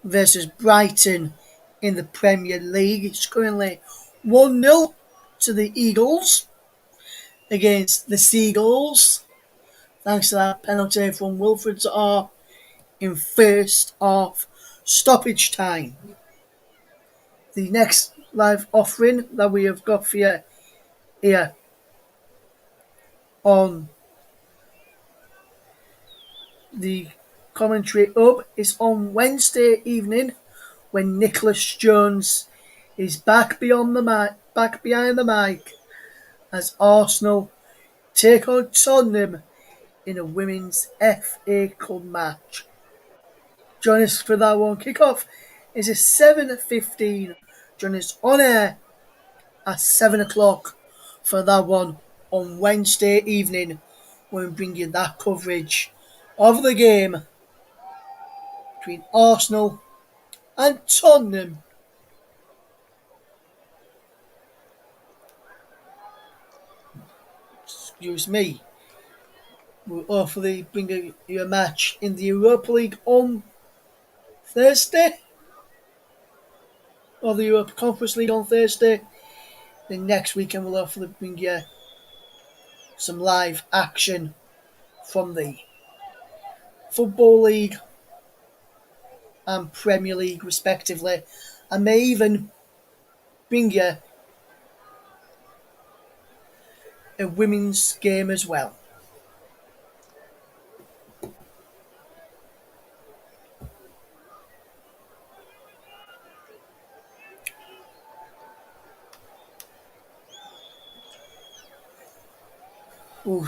versus Brighton in the Premier League. It's currently 1-0 to the Eagles against the Seagulls. Thanks to that penalty from Wilfred Zaha in first half stoppage time. The next live offering that we have got for you here on the commentary up is on Wednesday evening when Nicholas Jones is back behind the mic as Arsenal take on Tottenham in a women's FA Cup match. Join us for that one. Kickoff is at 7:15. Join us on air at 7 o'clock for that one on Wednesday evening when we bring you that coverage of the game between Arsenal and Tottenham. Excuse me. We'll hopefully bring you a match in the Europa League on Thursday, or the Europa Conference League on Thursday. Then next weekend we'll hopefully bring you some live action from the Football League and Premier League respectively. I may even bring you a women's game as well.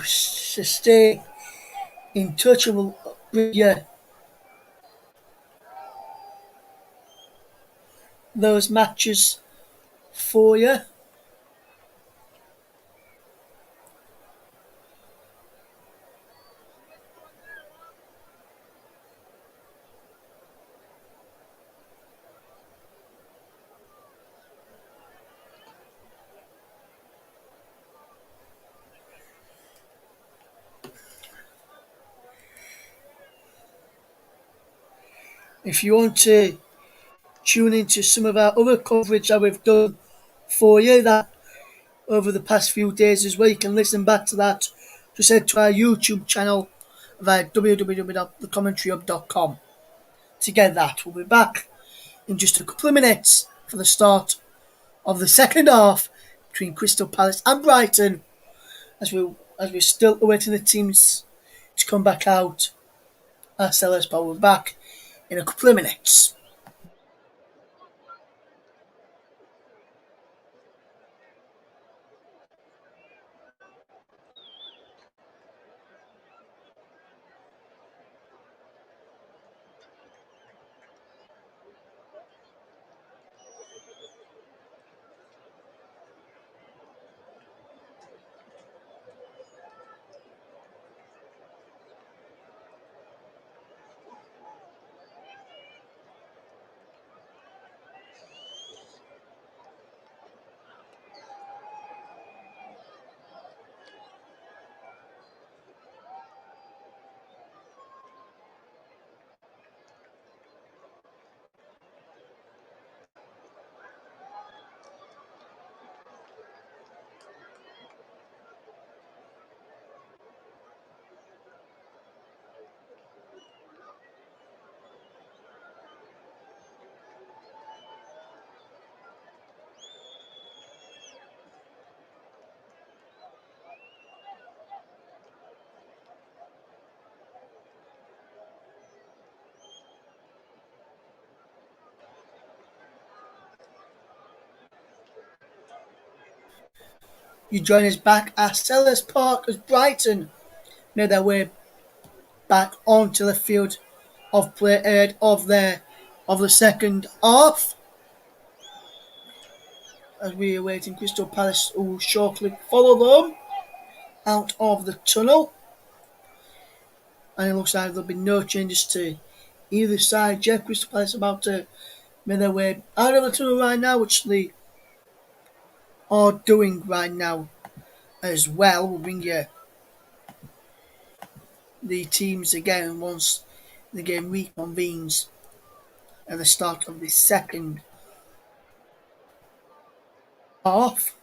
So stay in touch and we'll bring you those matches for you. If you want to tune into some of our other coverage that we've done for you that over the past few days as well, you can listen back to that. Just head to our YouTube channel via www.thecommentary.com to get that. We'll be back in just a couple of minutes for the start of the second half between Crystal Palace and Brighton as we're still awaiting the teams to come back out at Selhurst Park. We're back in a couple of minutes. You join us back at Selhurst Park as Brighton made their way back onto the field of play ahead of the second half. As we are waiting, Crystal Palace will shortly follow them out of the tunnel. And it looks like there'll be no changes to either side. Yet Crystal Palace about to make their way out of the tunnel right now, which they are doing right now as well. We'll bring you the teams again once the game reconvenes at the start of the second half.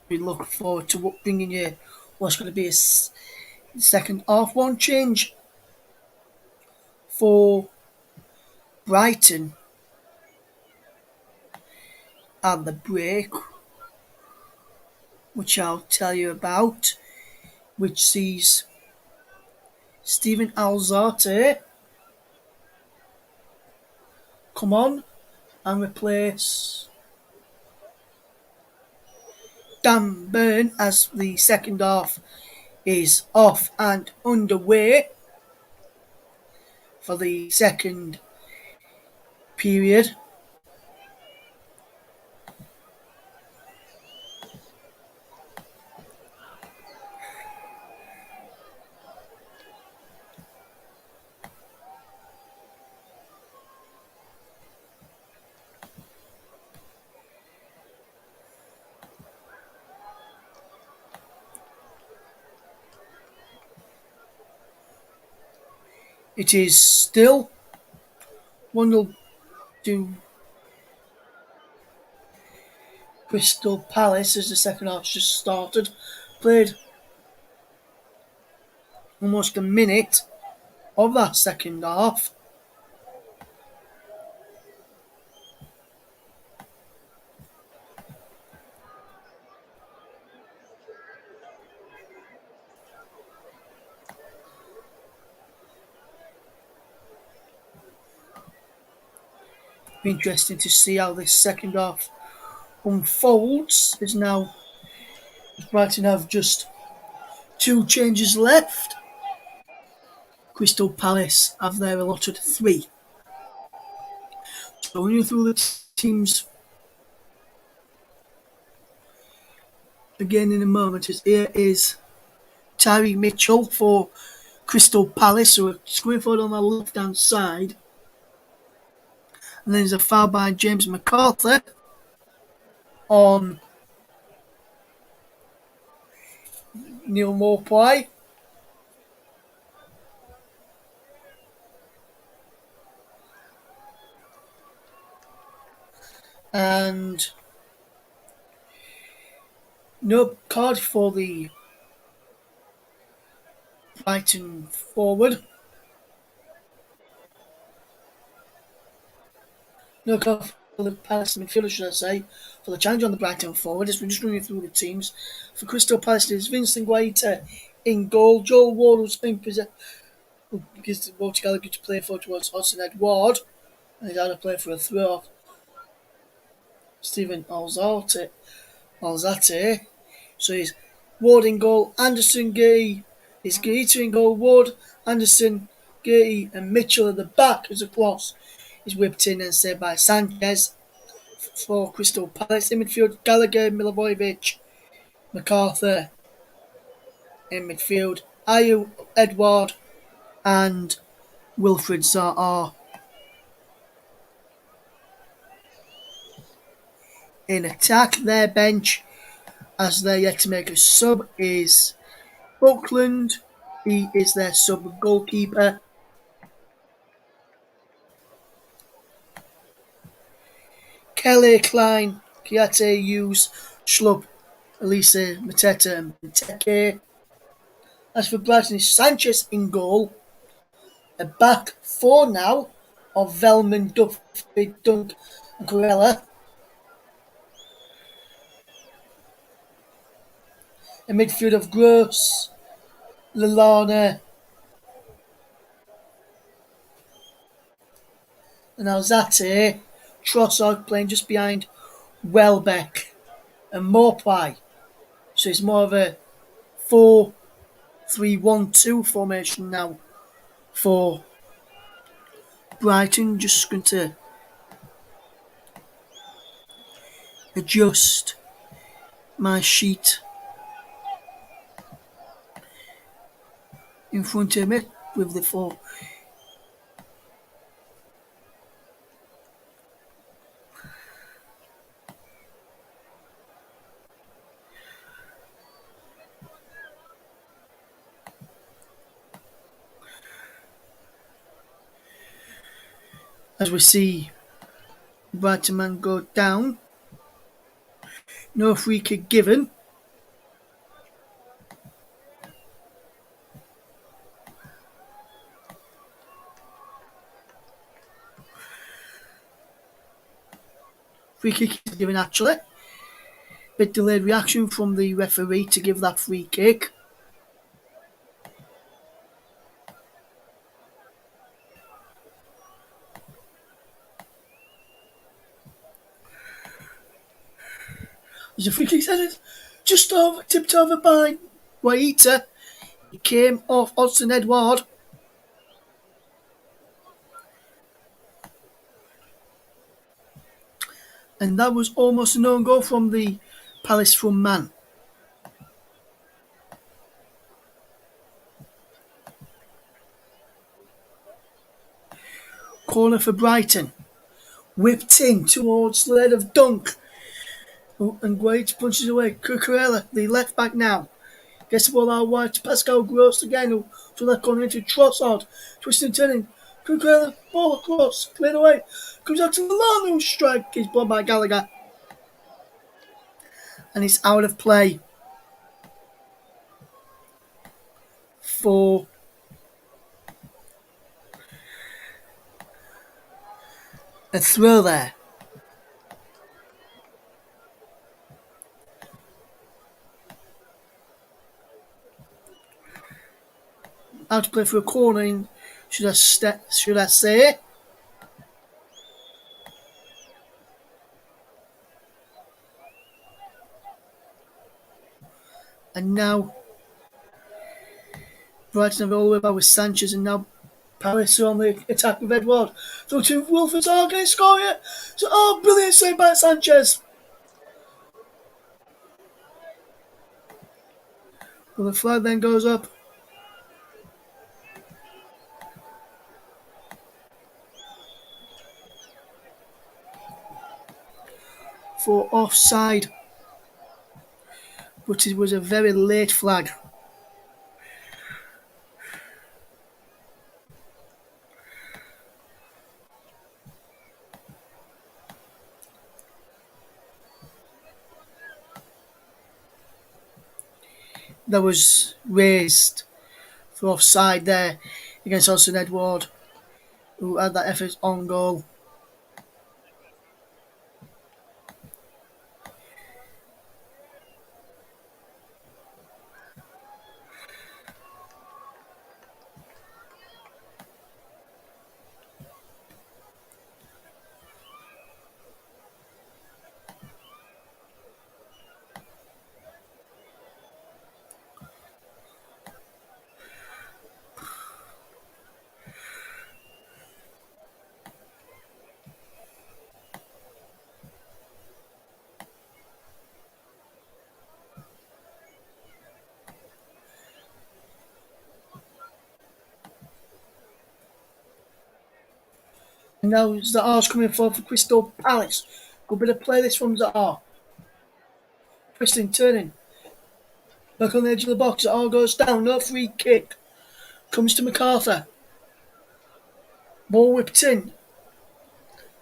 We look forward to bringing you what's going to be a second half. One change for Brighton at the break, which I'll tell you about, which sees Steven Alzate come on and replace Dan Burn as the second half is off and underway for the second period. It is still 1-0 to Crystal Palace as the second half just started. Played almost a minute of that second half. Be interesting to see how this second half unfolds. Is now Brighton have just 2 changes left. Crystal Palace have their allotted 3. So running through the teams again in a moment. Here is Tyree Mitchell for Crystal Palace, who are going forward on the left hand side. And then there's a foul by James McArthur on Neil Maupay. And no card for the Brighton forward. No card for the Palace midfielder, should I say, for the challenge on the Brighton forward. As we're just running through the teams. For Crystal Palace, there's Vincent Guaita in goal. Joel Ward was being presented, who gives the ball to Gallagher to play for towards Hudson Edward. And he's out of play for a throw. Steven Alzate. So he's Ward in goal, Anderson, Gay, is Gaeta in goal, Ward, Anderson, Gay and Mitchell at the back as a cross is whipped in and saved by Sanchez for Crystal Palace. In midfield, Gallagher, Milivojevic, McArthur. In midfield, Ayew, Edward and Wilfred Zaha. In attack, their bench, as they're yet to make a sub, is Buckland. He is their sub goalkeeper. Kelly, Klein, Kiate, Hughes, Schlupp, Elise, Mateta and Benteke. As for Brighton, is Sanchez in goal. A back 4 now of Velman, Duffy, Dunk and Corella. A midfield of Gross, Lallana and Alzate. Trossard playing just behind Welbeck and Maupay. So it's more of a 4-3-1-2 formation now for Brighton. Just going to adjust my sheet in front of me with the four. As we see Brighton man go down, no free kick given. Free kick is given actually. Bit delayed reaction from the referee to give that free kick. As the free kick says, just over, tipped over by Waita. It came off Odson Edward. And that was almost a no goal from the Palace from man. Corner for Brighton. Whipped in towards the head of Dunk. And Guaita punches away. Cucurella, the left back now. Gets the ball out wide to Pascal Gross again. To that corner into Trossard. Twisting, turning. Cucurella, ball across. Cleared away. Comes out to the line. Who strike is blocked by Gallagher. And it's out of play for a throw there. Out to play for a corner in, should I say. And now Brighton have all the way back with Sanchez, and now Palace are on the attack with Edward. Through to Wilford. Oh, can he score yet? So, brilliant save by Sanchez. Well, the flag then goes up for offside. But it was a very late flag. That was raised for offside there against Odson Edward, who had that effort on goal. And now Zaha's coming forward for Crystal Palace. Good bit of play this from Zaha. Twisting, turning. Back on the edge of the box. Zaha goes down. No free kick. Comes to MacArthur. Ball whipped in.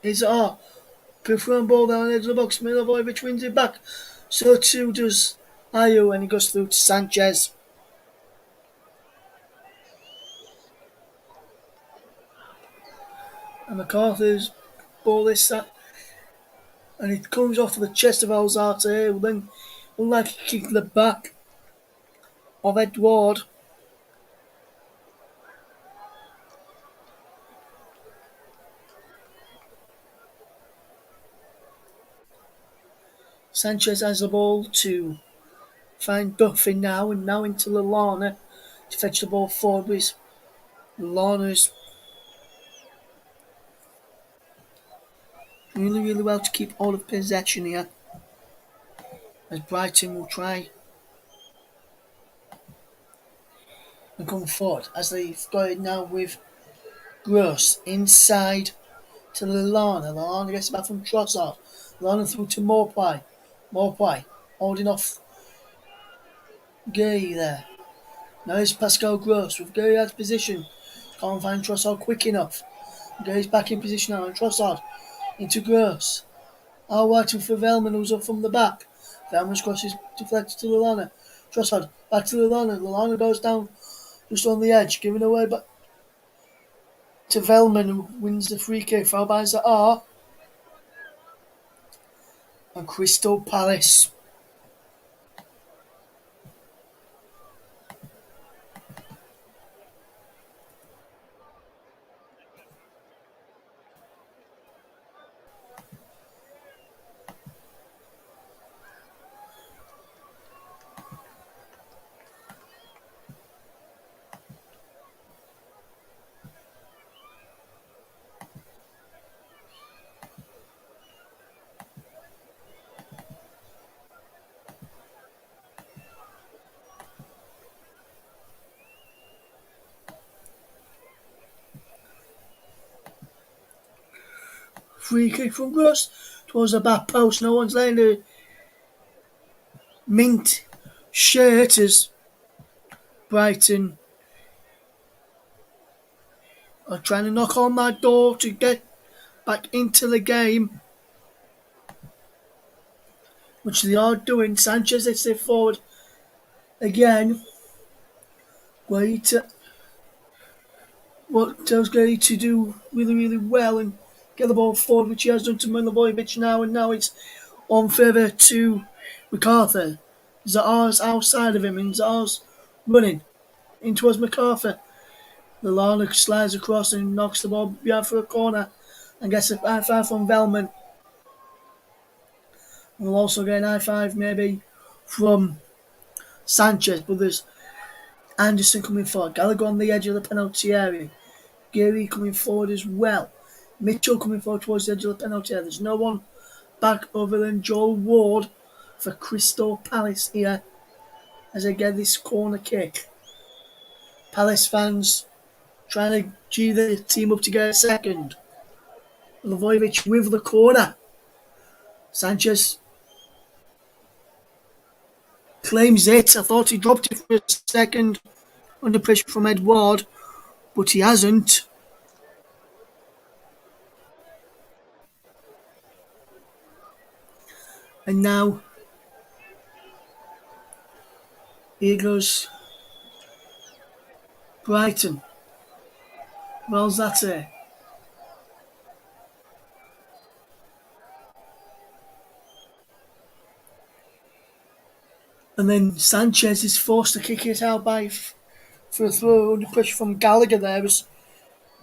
Is Zaha. Put through ball down the edge of the box. Milivojevic wins it back. So too does Ayew, and he goes through to Sanchez. And MacArthur's ball is set, and it comes off the chest of Alzate, who then unlikely kick to the back of Edward. Sanchez has the ball to find Duffy now, and now into Lallana to fetch the ball forward with Lallana's really well to keep all of possession here. as Brighton will try and come forward as they've got it now with Gross inside to Lallana. Lallana gets it back from Trossard. Lallana through to Morpie. Morpie holding off Gay there. Now it's Pascal Gross with Gay out of position. Can't find Trossard quick enough. Gay's back in position now and Trossard into Gross. All waiting for Velman who's up from the back. Velman's cross is deflected to Lallana. Trossard back to Lallana. Lallana goes down just on the edge, giving away back to Velman who wins the free kick. Foul by Zaha. And Crystal Palace free kick from Gross towards the back post. No one's laying the mint shirt as Brighton are trying to knock on that door to get back into the game, which they are doing. Sanchez is it forward again. Great, what tells Gay to do really, really well and get the ball forward, which he has done to Milivojevic now, and now it's on further to MacArthur. Zaha's outside of him, and Zaha's running in towards MacArthur. Lallana slides across and knocks the ball behind for a corner and gets a high five from Velman. We'll also get an high five maybe from Sanchez, but there's Anderson coming forward. Gallagher on the edge of the penalty area. Geary coming forward as well. Mitchell coming forward towards the edge of the penalty area. There's no one back other than Joel Ward for Crystal Palace here as they get this corner kick. Palace fans trying to G the team up to get a second. Milivojevic with the corner. Sanchez claims it. I thought he dropped it for a second under pressure from Edward, but he hasn't. And now here goes Brighton. Well, that's it. And then Sanchez is forced to kick it out for a throw under pressure from Gallagher there. Was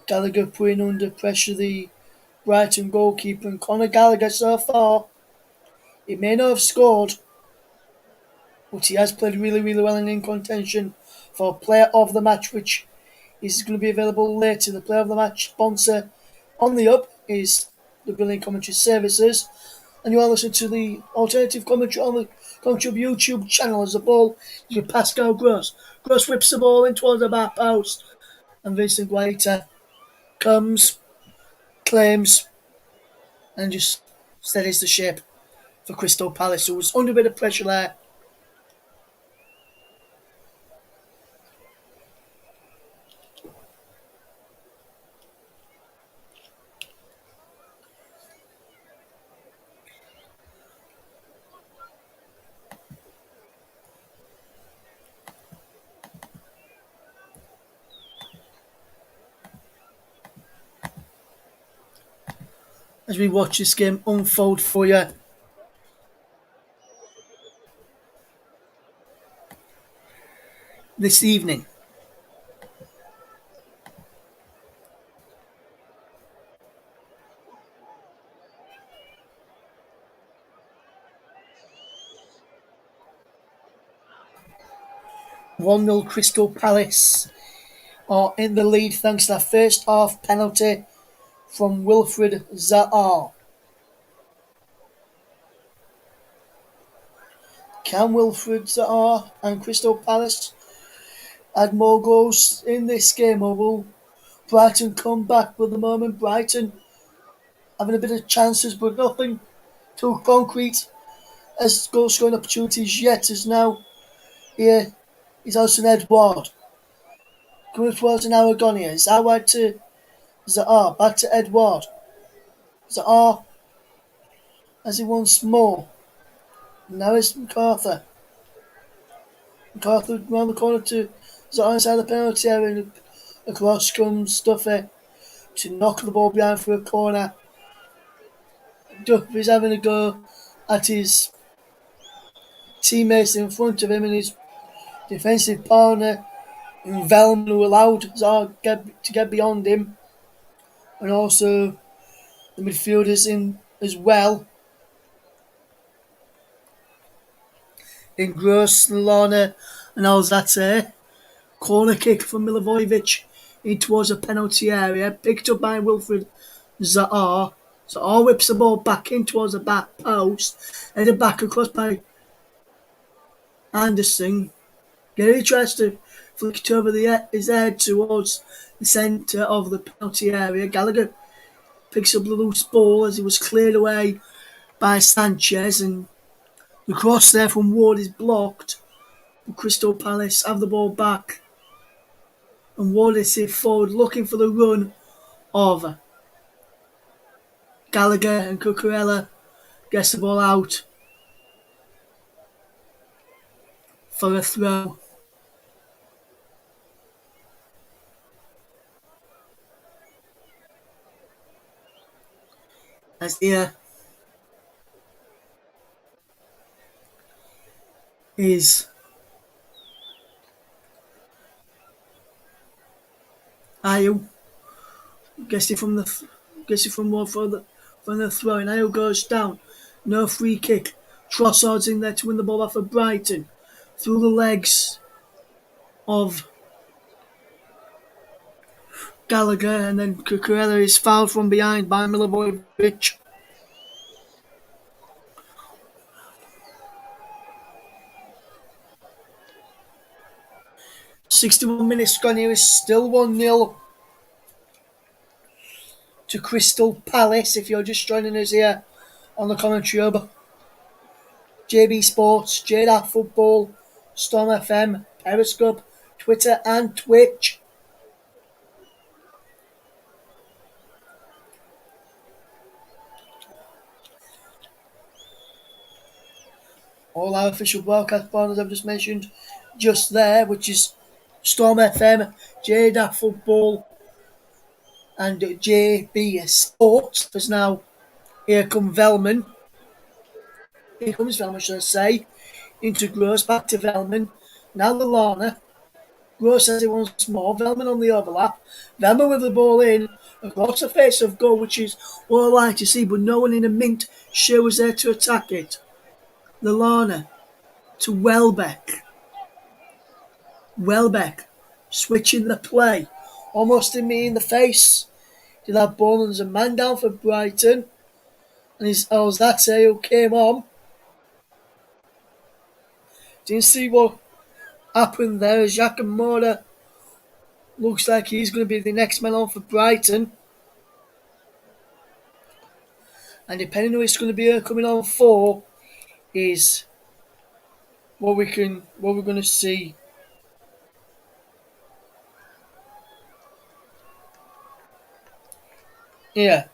Gallagher putting under pressure the Brighton goalkeeper, and Conor Gallagher so far, he may not have scored, but he has played really, really well and in contention for player of the match, which is going to be available later. The player of the match sponsor on the up is the Brilliant Commentary Services, and you are listening to the alternative commentary on the Commentary YouTube channel as the ball is with Pascal Gross. Gross whips the ball in towards the back post, and Vincent Guaita comes, claims, and just steadies the ship for Crystal Palace, who was under a bit of pressure there. As we watch this game unfold for you. This evening. One 0 Crystal Palace are in the lead thanks to that first half penalty from Wilfred Zaha. Can Wilfred Zaha and Crystal Palace add more goals in this game, or will Brighton come back? But at the moment, Brighton having a bit of chances, but nothing too concrete as goal scoring opportunities yet. As now here is Alison Edward coming towards an hour gone here. Is that wide to Zaha? Back to Edward. Zaha as he once more. Now it's MacArthur. MacArthur round the corner to Zaha inside the penalty area, and across comes Duffy to knock the ball behind for a corner. Duffy's having a go at his teammates in front of him and his defensive partner, Velman, who allowed Zaha to get beyond him, and also the midfielders in as well. In Gross, Lana, and Alzate. Corner kick from Milivojevic in towards the penalty area, picked up by Wilfred Zaha. Zaha whips the ball back in towards the back post, headed back across by Anderson. Gary tries to flick it over his head towards the centre of the penalty area. Gallagher picks up the loose ball as it was cleared away by Sanchez, and the cross there from Ward is blocked. Crystal Palace have the ball back, and Ward is here forward looking for the run of Gallagher, and Cucurella gets the ball out for a throw. As here is Ayew, gets it from more further from the throw, and Ayew goes down. No free kick. Trossard's in there to win the ball back for Brighton through the legs of Gallagher, and then Cucurella is fouled from behind by Milivojevic. "61 minutes gone here, is still 1-0 to Crystal Palace." If you're just joining us here on the commentary hub, JB Sports, J-DAC Football, Storm FM, Periscope, Twitter and Twitch. All our official broadcast partners I've just mentioned just there, which is Storm FM, J-DAC Football and JB Sports. There's now here comes Velman, should I say, into Gross, back to Velman, now Lallana. Gross has it once more, Velman on the overlap, Velman with the ball in, across the face of goal, which is what I like to see, but no one in a mint show was there to attack it. Lallana to Welbeck. Welbeck switching the play, almost in me in the face. Did that ball, and there's a man down for Brighton, and that's who came on. Didn't see what happened there as Yakamura looks like he's going to be the next man on for Brighton. And depending on who it's going to be coming on for is what we're going to see. Yeah.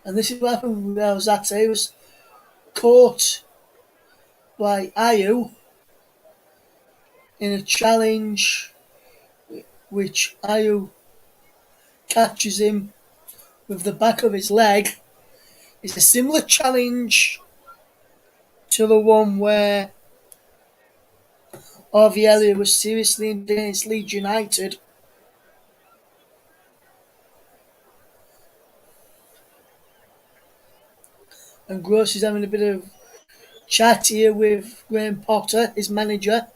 And this is what happened with Zate. He was caught by Ayew in a challenge, which Ayew catches him with the back of his leg. It's a similar challenge to the one where Hove Albion was seriously injured against Leeds United. And Gross is having a bit of chat here with Graham Potter, his manager.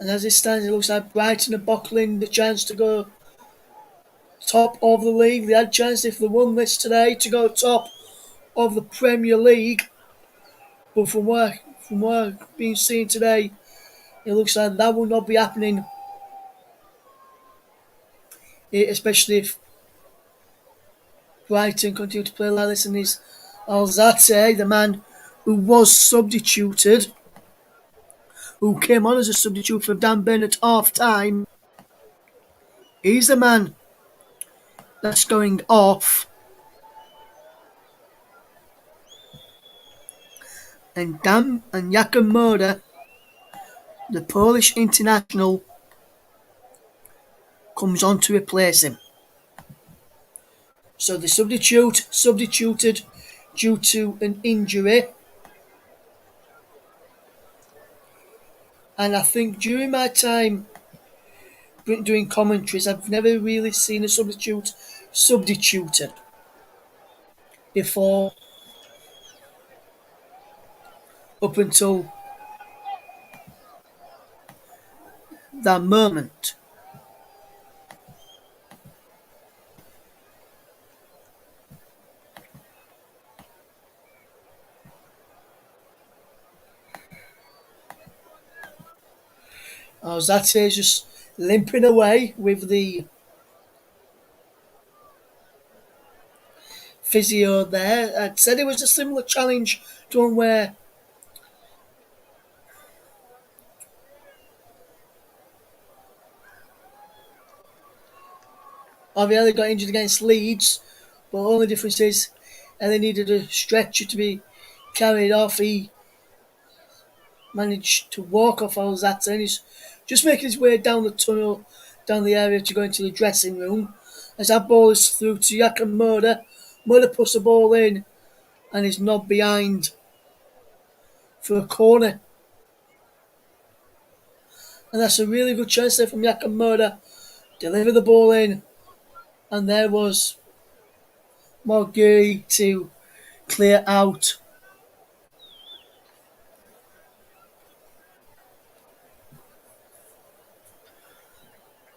And as it stands, it looks like Brighton are bottling the chance to go top of the league. They had a chance if they won this today to go top of the Premier League. But from what being seen today, it looks like that will not be happening. Especially if Brighton continue to play like this, and is Alzate, the man who was substituted, who came on as a substitute for Dan Burn at half time, he's the man that's going off. And Yakamura, the Polish international, comes on to replace him. So the substituted due to an injury. And I think during my time doing commentaries, I've never really seen a substituted before, up until that moment. Alzate is just limping away with the physio there. I'd said it was a similar challenge to one where Avielli got injured against Leeds, but the only difference is Ellie needed a stretcher to be carried off. He managed to walk off Alzate, and he's just making his way down the tunnel, down the area to go into the dressing room. As that ball is through to Yakamura, Murder puts the ball in and is knocked behind for a corner. And that's a really good chance there from Yakamura. Deliver the ball in, and there was Morgui to clear out.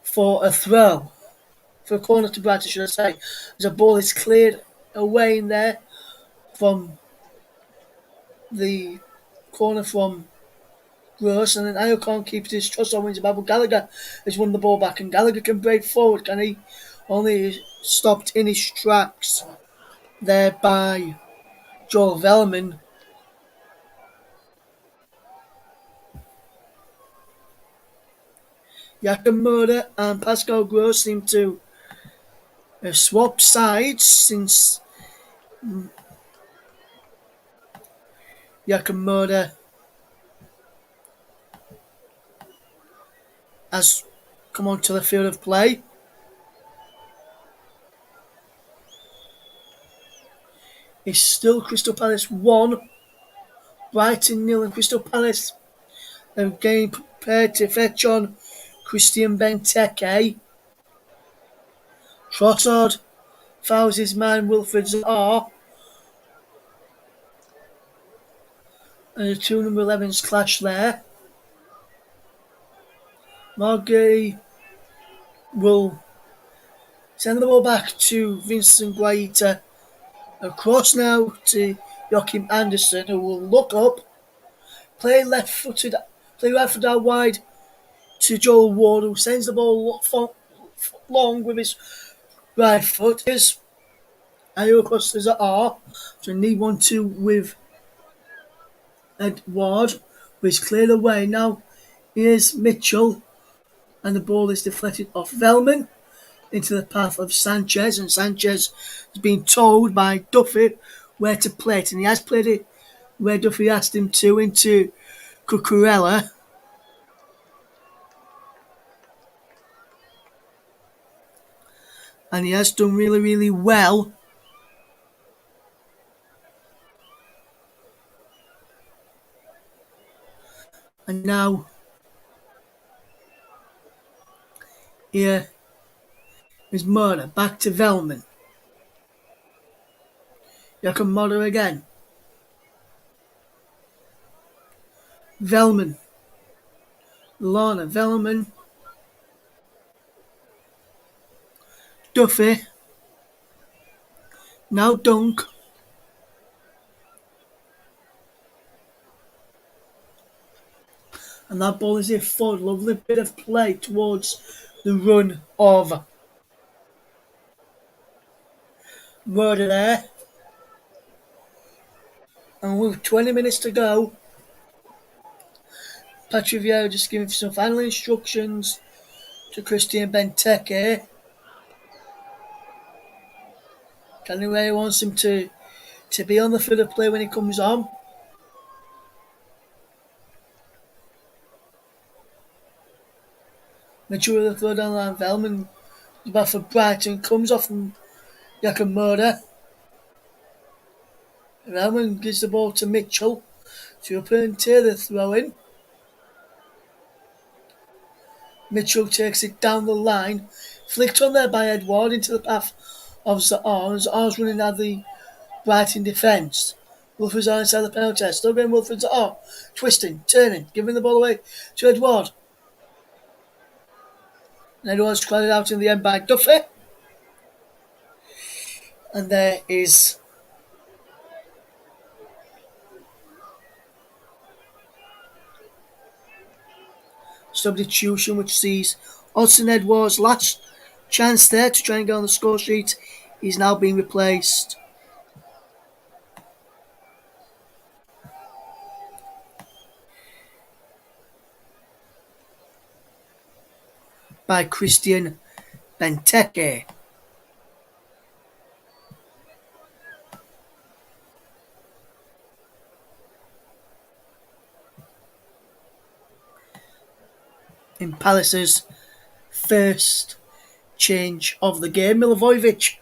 For a throw, for a corner to Brighton, should I say. As a ball is cleared away in there from the corner from Gross, and then Ayo can't keep his trust on wins about, but Gallagher has won the ball back, and Gallagher can break forward, can he? Only stopped in his tracks there by Joel Velleman. Yakamura and Pascal Gross seem to swap sides since Yakamura has come onto the field of play. It's still Crystal Palace 1, Brighton 0, and Crystal Palace are getting prepared to fetch on Christian Benteke. Trossard fouls his man Wilfred Zaha, and the two number 11s clash there. Morgui will send the ball back to Vincent Guaita. Across now to Joachim Andersen, who will look up, play right footed out wide to Joel Ward, who sends the ball long with his right foot. Here's Ayo across to Zaha. So need 1-2 with Edward, who is cleared away. Now here's Mitchell, and the ball is deflected off Velleman into the path of Sanchez, and Sanchez has been told by Duffy where to play it, and he has played it where Duffy asked him to, into Cucurella. And he has done really, really well. And now here is Murder, back to Velleman. Yakamura again. Velleman Lorna Velleman, Duffy, now Dunk, and that ball is it forward. Lovely bit of play towards the run of Murder there. And with 20 minutes to go, Patrick Vieira just giving some final instructions to Christian Benteke. Telling where he wants him to be on the field of play when he comes on. Mitchell with the throw down the line. Velleman is back for Brighton. Comes off from Yakamura. Velleman gives the ball to Mitchell to up and tear the throw in. Mitchell takes it down the line. Flicked on there by Edward into the path of Zaar. Zaar's running out the Brighton defence. Wilfred's inside the penalty. Still going Wilfred Zaar. Twisting, turning, giving the ball away to Edward. And Edward's crowded out in the end by Duffy. And there is substitution, which sees Odson Edwards' last chance there to try and get on the score sheet. He's now being replaced by Christian Benteke. In Palace's first change of the game, Milivojevic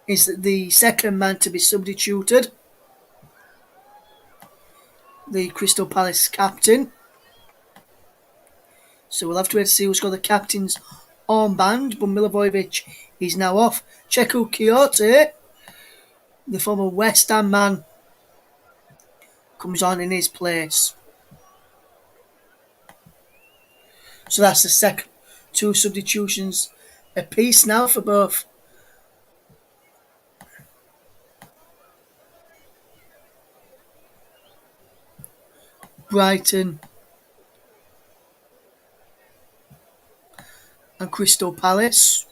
is the second man to be substituted. The Crystal Palace captain. So we'll have to wait to see who's got the captain's armband, but Milivojevic is now off. Checo Kyoto, the former West Ham man, comes on in his place. So that's the second two substitutions apiece now for both Brighton and Crystal Palace.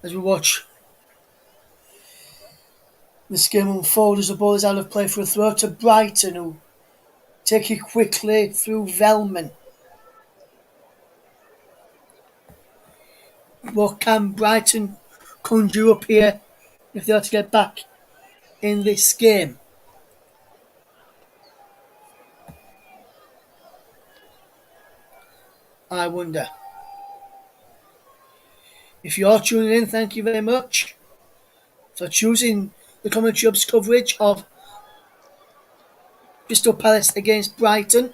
As we watch this game unfold as the ball is out of play for a throw to Brighton, who take it quickly through Velleman. What can Brighton conjure up here if they are to get back in this game? I wonder. If you're tuning in, thank you very much for choosing the Commentary Hub's coverage of Crystal Palace against Brighton.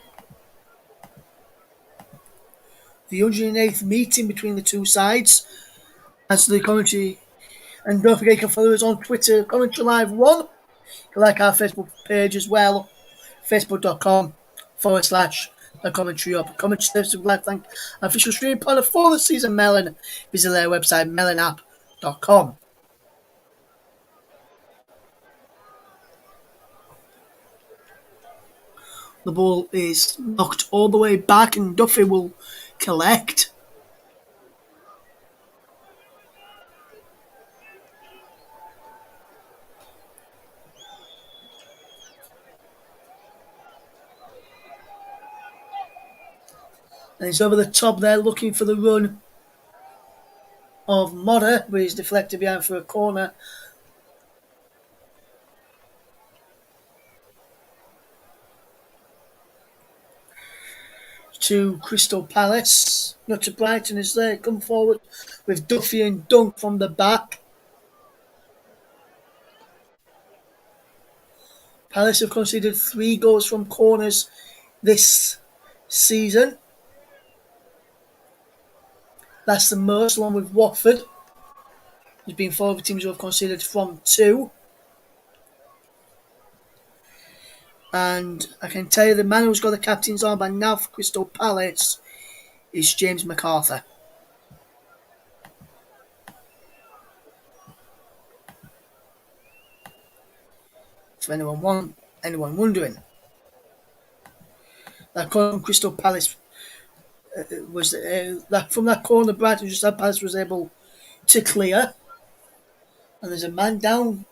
The 108th meeting between the two sides as the commentary. And don't forget you can follow us on Twitter, Commentary Live 1. You can like our Facebook page as well, facebook.com/The Commentary Hub. Commentary Service would like to thank our official streaming partner for the season, Melon. Visit their website, melonapp.com. The ball is knocked all the way back and Duffy will collect. And he's over the top there looking for the run of Modder, but he's deflected behind for a corner. To Crystal Palace, not to Brighton as they come forward with Duffy and Dunk from the back. Palace have conceded 3 goals from corners this season. That's the most, along with Watford. There's been 4 teams who have conceded from 2. And I can tell you the man who's got the captain's armband now for Crystal Palace is James MacArthur. For anyone wondering, that corner from Crystal Palace was that from that corner Brighton just had Palace was able to clear, and there's a man down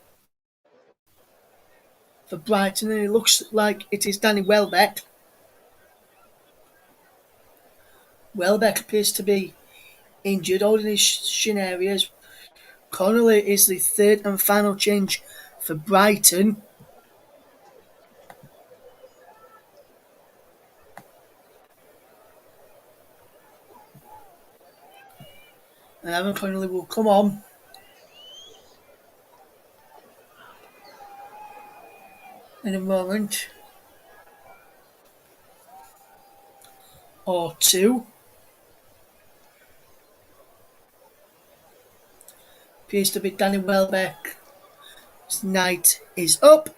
for Brighton, and it looks like it is Danny Welbeck. Welbeck appears to be injured, holding his shin areas. Connolly is the third and final change for Brighton. And Aaron Connolly will come on in a moment or two. Appears to be Danny Welbeck. His night is up.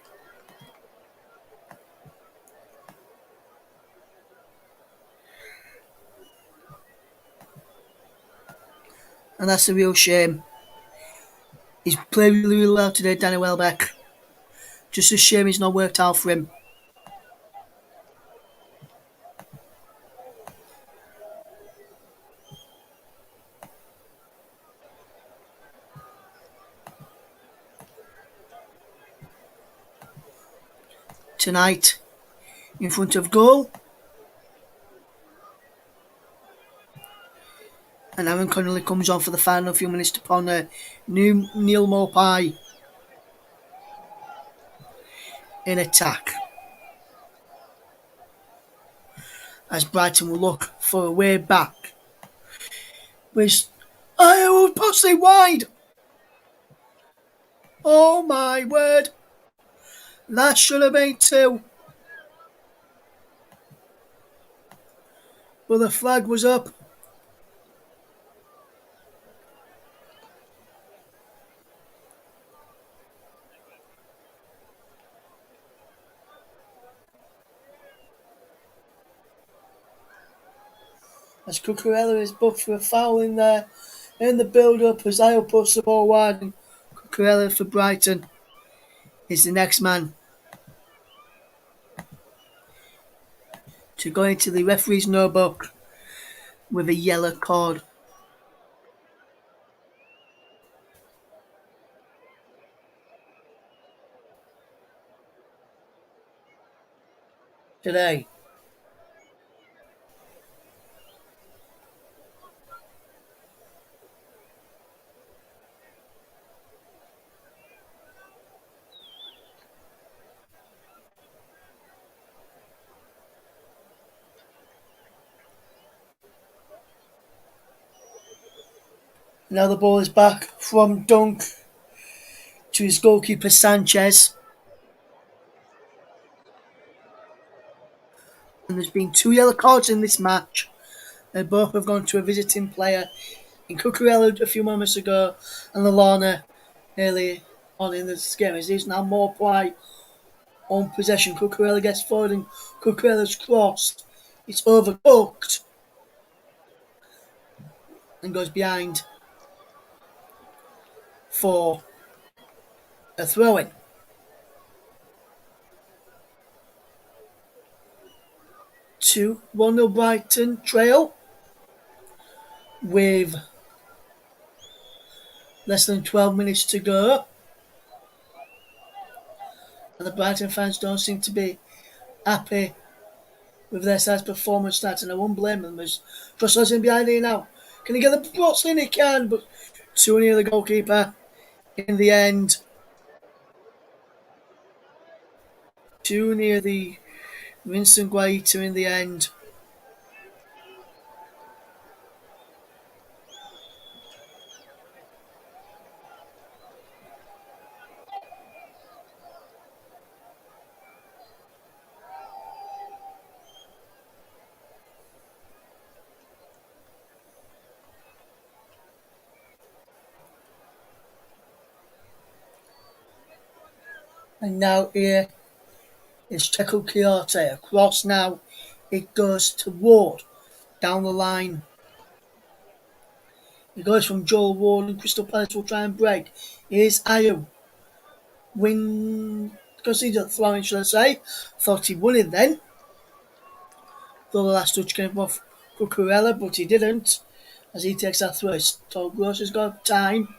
And that's a real shame. He's played really, really well today, Danny Welbeck. Just a shame it's not worked out for him. Tonight, in front of goal. And Aaron Connolly comes on for the final few minutes to pawn a new Neil Mopai in attack. As Brighton will look for a way back. Which I will possibly wide. Oh my word. That should have been two. But the flag was up. As Cucurella is booked for a foul in there. In the build-up as Ayo puts the ball wide. And Cucurella for Brighton is the next man to go into the referee's notebook with a yellow card. Today. Now the ball is back from Dunk to his goalkeeper Sanchez. And there's been 2 yellow cards in this match. They both have gone to a visiting player in Cucurella a few moments ago and Lallana early on in this game. As there's now more play on possession. Cucurella gets forward and Cucurella's crossed. It's overcooked and goes behind for a throw-in. 1-0 Brighton trail with less than 12 minutes to go. And the Brighton fans don't seem to be happy with their side's performance tonight, and I won't blame them as Crosslow's in behind here now. Can he get the cross in? He can, but too near the goalkeeper in the end. Too near the Vincent Guaita in the end. And now here It's Checo Kyoto. Across now. It goes to Ward. Down the line. It goes from Joel Ward and Crystal Palace will try and break. Here's Ayew. Conceded throwing, should I say. Thought he won it then. Though the last touch came off Cucurella, but he didn't. As he takes that throw, so Gross has got time.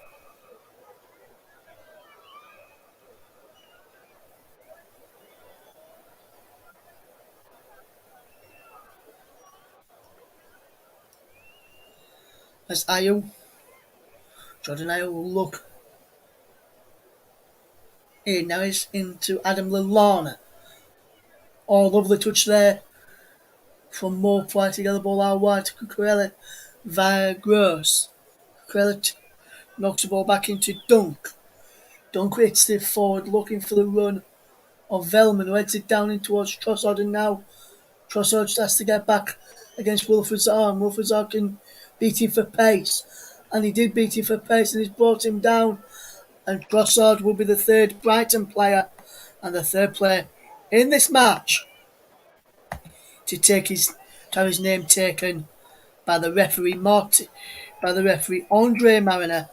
As Jordan Ayew will look. Here now he's into Adam Lallana. Oh, lovely touch there from Moore prior to get the ball out wide to Cucurella via Gross. Cucurella knocks the ball back into Dunk. Dunk hits it forward looking for the run of Velman, who heads it down in towards Trossard, and now Trossard just has to get back against Wilfred Zaha, and Wilfred Zaha can beat him for pace. And he did beat him for pace and he's brought him down. And Trossard will be the third Brighton player and the third player in this match to have his name taken by the referee Andre Mariner.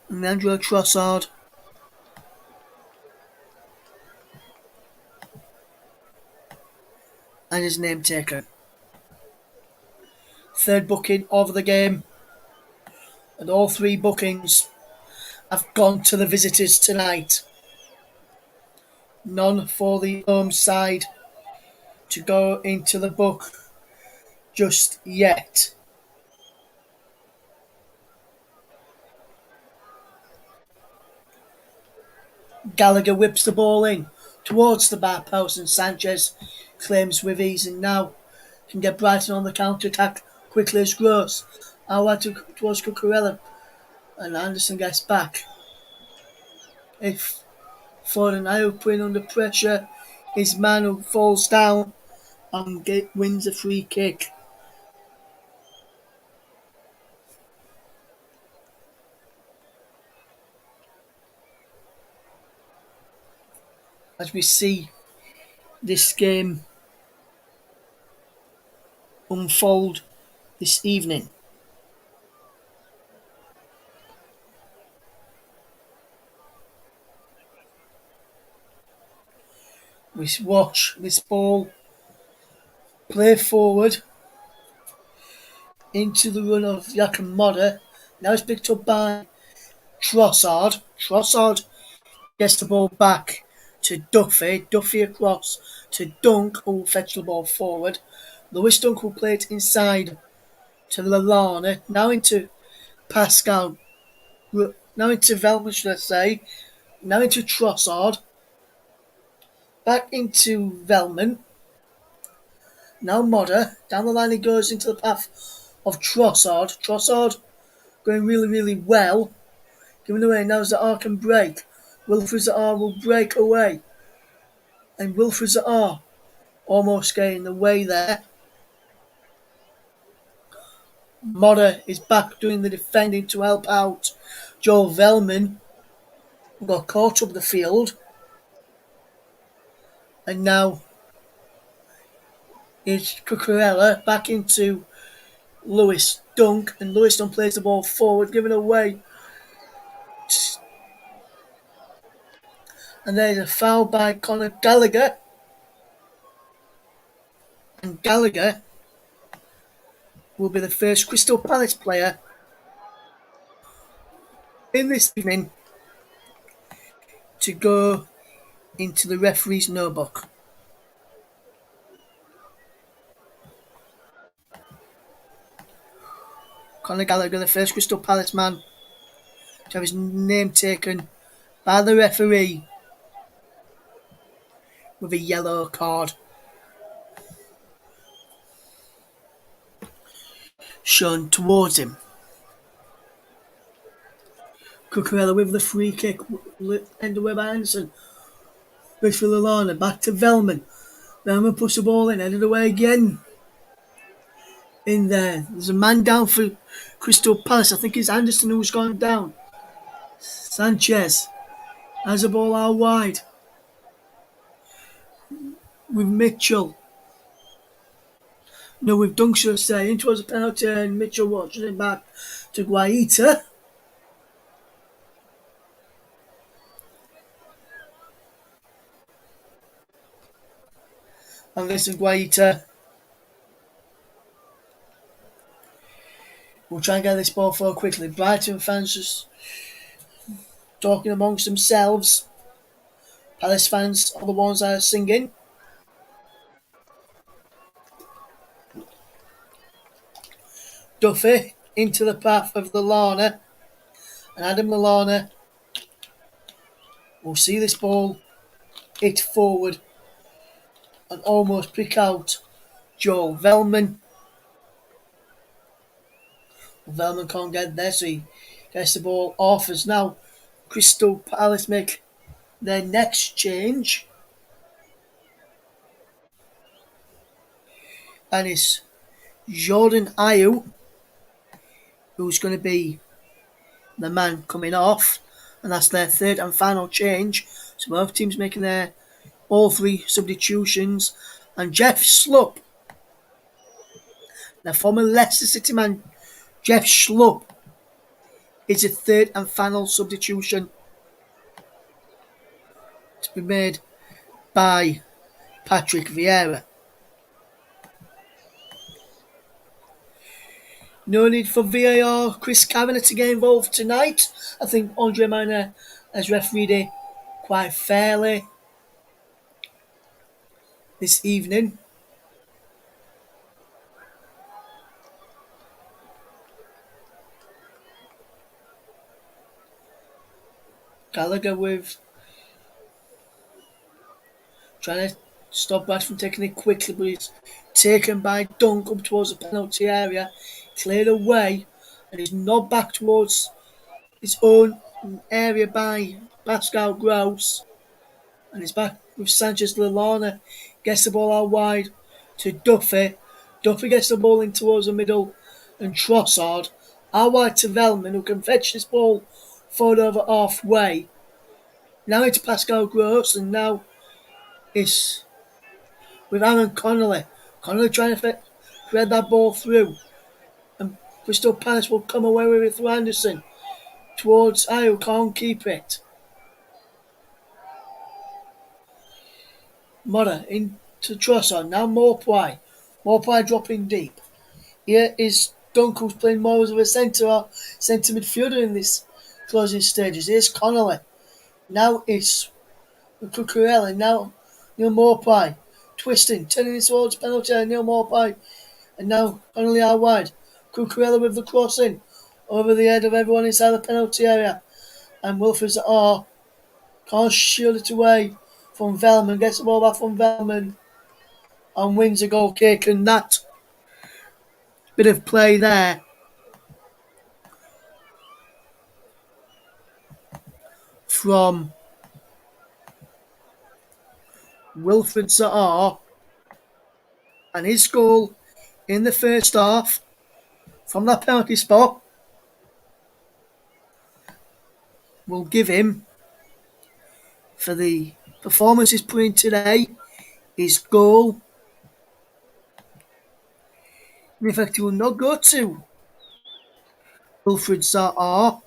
And Andrew Trossard and his name taken. Third booking of the game, and all three bookings have gone to the visitors tonight. None for the home side to go into the book just yet. Gallagher whips the ball in towards the bar post, and Sanchez claims with ease and now can get Brighton on the counter-attack quickly as Gross. Out towards Cucurella, and Anderson gets back. If Foden Ayew putting under pressure, his man who falls down and wins a free kick. As we see this game unfold this evening. We watch this ball play forward into the run of Jakob Modder. Now it's picked up by Trossard. Trossard gets the ball back to Duffy. Duffy across to Dunk, who will fetch the ball forward. Lewis Dunk will play it inside to Lallana. Now into Pascal. Now into Velman, should I say. Now into Trossard. Back into Velman. Now Modder. Down the line he goes into the path of Trossard. Trossard going really, really well. Giving away now Zaha can break. Wilfred Zaha will break away. And Wilfred Zaha almost getting away there. Modder is back doing the defending to help out Joel Velman, who got caught up the field. And now it's Cucurella back into Lewis Dunk, and Lewis Dunk plays the ball forward, giving away. And there's a foul by Conor Gallagher. And Gallagher will be the first Crystal Palace player in this evening to go into the referee's notebook. Conor Gallagher, the first Crystal Palace man to have his name taken by the referee with a yellow card shown towards him. Cucurella with the free kick, end away by Anderson. With Lallana, back to Velman. Velman puts the ball in, headed away again. in there. There's a man down for Crystal Palace. I think it's Anderson who's gone down. Sanchez has a ball out wide with Mitchell. No, with Dunkshire saying towards a penalty and Mitchell watching it back to Guaita. And listen, Guaita will try and get this ball forward quickly. Brighton fans just talking amongst themselves. Palace fans are the ones that are singing. Duffy into the path of the Lallana. And Adam Lallana will see this ball hit forward and almost pick out Joel Velman. Velman can't get there, so he gets the ball off as now Crystal Palace make their next change. And it's Jordan Ayew who's going to be the man coming off. And that's their third and final change. So both teams making their all three substitutions. And Jeff Schlupp, the former Leicester City man, Jeff Schlupp, is the third and final substitution to be made by Patrick Vieira. No need for VAR, Chris Kavanagh to get involved tonight. I think Andre Miner has refereed it quite fairly this evening. Gallagher with trying to stop Brad from taking it quickly, but it's taken by Dunk up towards the penalty area, cleared away, and he's knocked back towards his own area by Pascal Gross. And he's back with Sanchez. Lallana gets the ball out wide to Duffy. Duffy gets the ball in towards the middle, and Trossard out wide to Velman, who can fetch this ball forward over halfway. Now it's Pascal Gross, and now it's with Aaron Connolly. Connolly trying to thread that ball through, and Crystal Palace will come away with it through Anderson towards Ayew, can't keep it. Murray into Trossard, now Morpway. Morpway dropping deep. Here is Dunk, who's playing more as a centre midfielder in this closing stages. Here's Connolly. Now it's Cucurella. Now Neil Morpway. Twisting, turning it towards penalty area, Neil Morpway. And now Connolly out wide. Cucurella with the crossing over the head of everyone inside the penalty area. And Wilfred Zaha can't shield it away from Velman. Gets the ball back from Velman and wins a goal kick. And that bit of play there from Wilfred Zaha, and his goal in the first half from that penalty spot will give him, for the performance he's put in today, his goal. In fact, he will not go to Wilfred Zaha.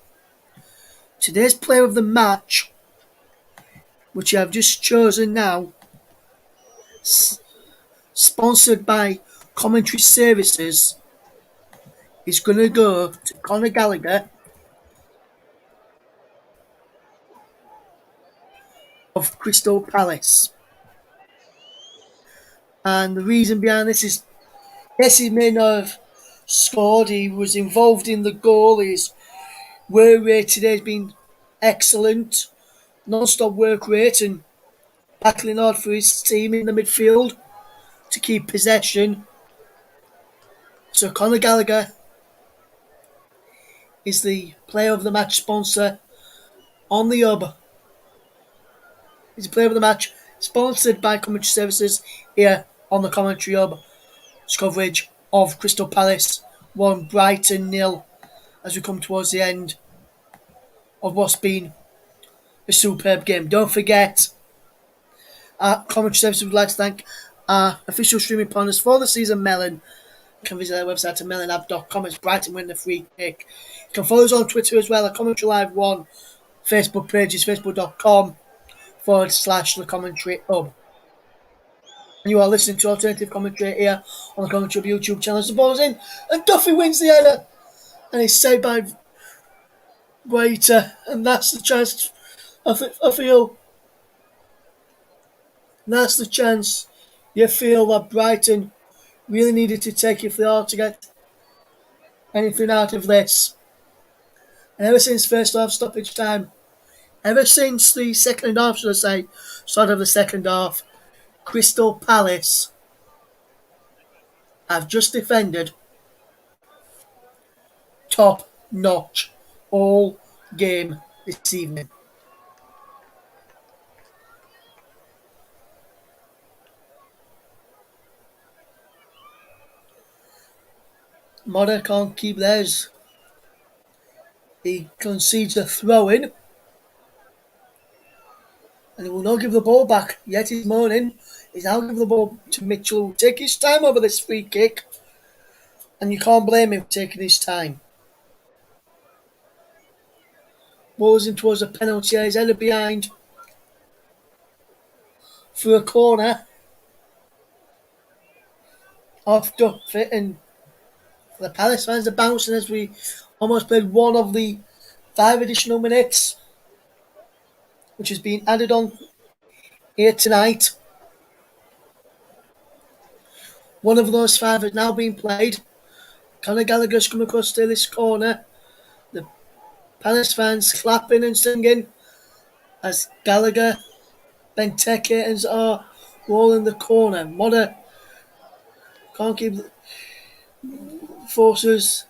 Today's player of the match, which I've just chosen now, sponsored by Commentary Services, is going to go to Conor Gallagher of Crystal Palace. And the reason behind this is, yes, he may not have scored, he was involved in the goal, his work rate today has been excellent, non-stop work rate, and battling hard for his team in the midfield to keep possession. So Conor Gallagher is the player of the match sponsor on the Hub. He's a player of the match sponsored by Commentary Services here on the Commentary Hub. It's coverage of Crystal Palace 1, Brighton nil, as we come towards the end of what's been a superb game. Don't forget, our commentary service would like to thank our official streaming partners for the season, Melon. You can visit their website at melonapp.com. It's Brighton winning the free kick. You can follow us on Twitter as well at Commentary Live 1. Facebook page is facebook.com/the Commentary Hub. And you are listening to alternative commentary here on the Commentary Hub YouTube channel. The ball's in, and Duffy wins the header, and it's saved by Guaita, and that's the chance. I feel that's the chance. You feel that Brighton really needed to take if they are to get anything out of this. And ever since first half stoppage time, ever since the second half, should I say, start of the second half, Crystal Palace have just defended top notch all game this evening. Modder can't keep theirs. He concedes a throw-in, and he will not give the ball back. Yet he's moaning. He's now giving the ball to Mitchell, who will take his time over this free kick, and you can't blame him for taking his time. Ball's in towards the penalty area. He's headed behind for a corner off Duffy, and the Palace fans are bouncing as we almost played one of the 5 additional minutes, which has been added on here tonight. One of those 5 has now been played. Conor Gallagher's come across to this corner. The Palace fans clapping and singing as Gallagher, Benteke and are all in the corner. Modder can't keep forces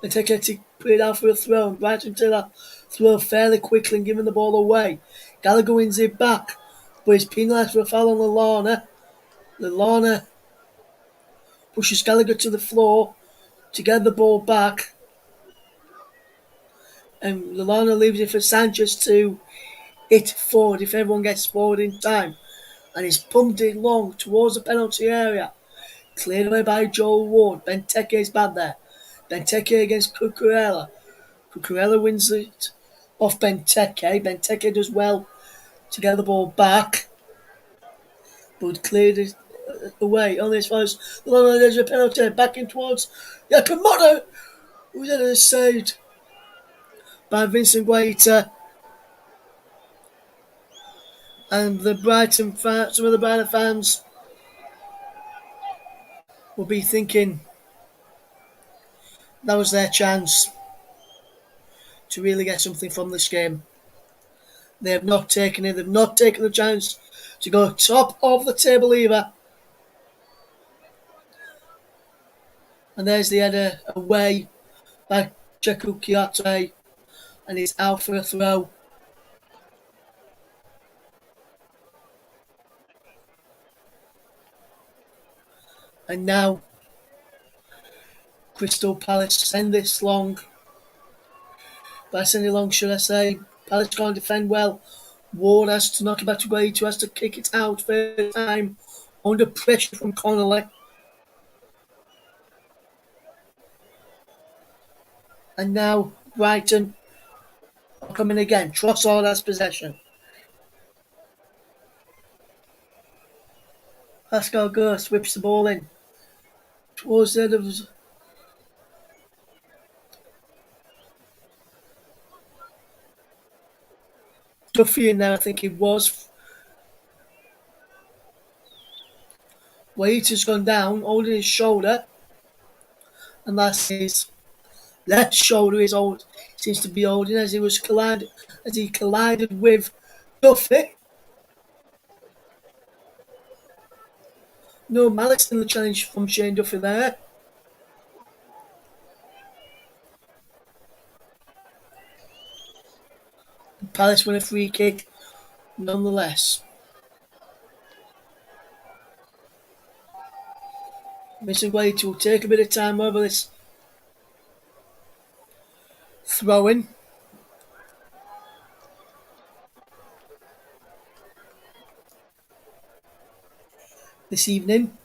Benteke to put it out for a throw, and Brighton take that throw fairly quickly and giving the ball away. Gallagher wins it back, but he's penalised for a foul on Lallana. Lallana pushes Gallagher to the floor to get the ball back, and Lallana leaves it for Sanchez to hit forward if everyone gets forward in time, and he's pumped it long towards the penalty area, cleared away by Joel Ward. Benteke is bad there. Benteke against Cucurella. Cucurella wins it off Benteke. Benteke does well to get the ball back, but cleared it away. Only as far as Lallana, there's a penalty back in towards Yakamoto, who's then saved by Vincent Guaita. And the Brighton fans, some of the Brighton fans will be thinking that was their chance to really get something from this game. They have not taken it. They've not taken the chance to go top of the table either. And there's the header away by Cheku Kiate, and it's out for a throw. And now Crystal Palace send this long. By sending long, should I say, Palace can't defend well. Ward has to knock it back to Guaita, who has to kick it out first time under pressure from Connolly. And now Brighton are coming again. Trossard has possession. Pascal Gross whips the ball in towards the end of Duffy in there, I think it was. Waiter's gone down, holding his shoulder, and that's his left shoulder is old. Seems to be holding as he collided with Duffy. No malice in the challenge from Shane Duffy there. Palace win a free kick nonetheless. Mr. Wade will take a bit of time over this throw-in. This evening,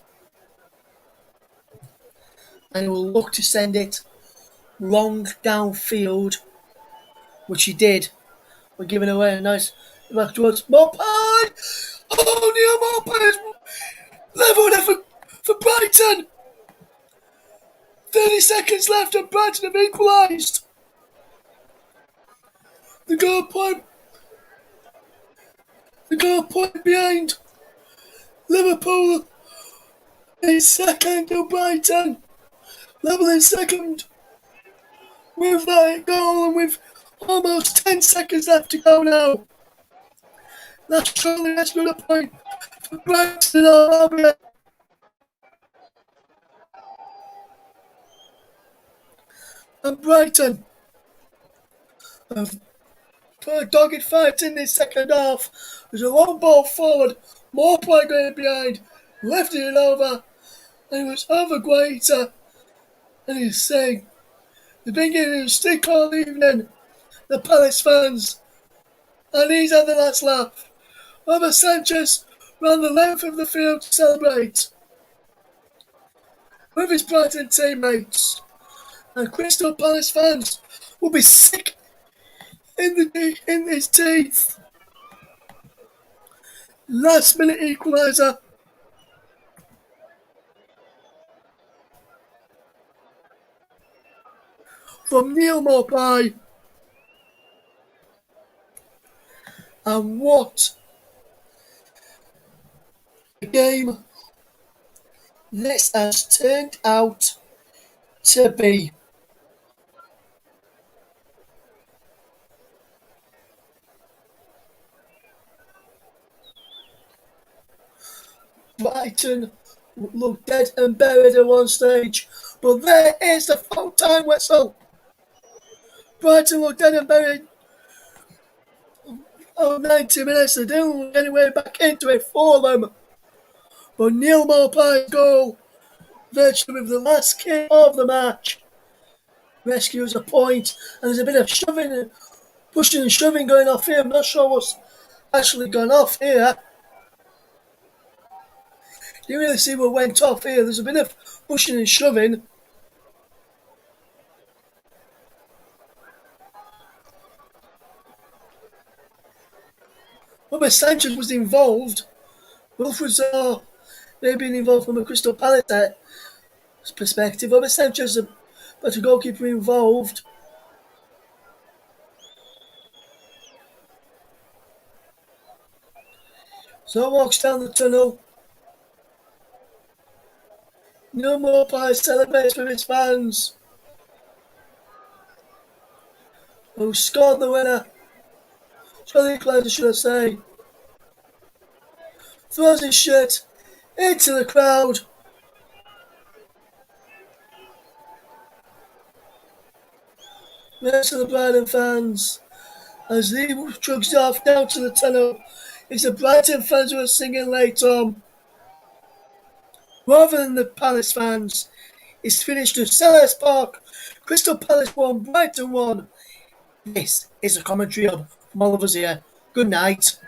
and he will look to send it long downfield, which he did. We're giving away a nice back towards Mopai. Oh, Neil Mopai has levelled it for Brighton. 30 seconds left and Brighton have equalised. The goal point behind Liverpool is second to Brighton. Level in second with that goal and with almost 10 seconds left to go now. That's surely that's got a point for Brighton and Hove Albion. And Brighton have put a dogged fight in this second half. There's a long ball forward, more play going behind, lifted it over, and it was over Guaita. And he's saying, they've been getting a stick all evening, the Palace fans, and he's had the last laugh. Robert Sanchez ran the length of the field to celebrate with his Brighton teammates, and Crystal Palace fans will be sick in his teeth. Last minute equaliser from Neil Mopai. And what a game this has turned out to be. Brighton looked dead and buried at one stage, but there is the full time whistle. Brighton looked dead and buried. 90 minutes, they didn't look anywhere back into it for them. But Neil Mopai's goal, virtually with the last kick of the match, rescues a point, and there's a bit of shoving and pushing and shoving going off here. I'm not sure what's actually gone off here. You really see what went off here. There's a bit of pushing and shoving. Robert Sanchez was involved. Wilfred Zaha may have been involved from a Crystal Palace perspective. Robert Sanchez, but a goalkeeper involved. So walks down the tunnel. No more Mopai celebrates with his fans, who scored the winner. Scored the equaliser, should I say. Throws his shirt into the crowd. Rest of the Brighton fans, as he chugs off down to the tunnel, it's the Brighton fans who are singing late on. Rather than the Palace fans, it's finished to Selhurst Park. Crystal Palace 1, Brighton 1. This is a commentary from all of us here. Good night.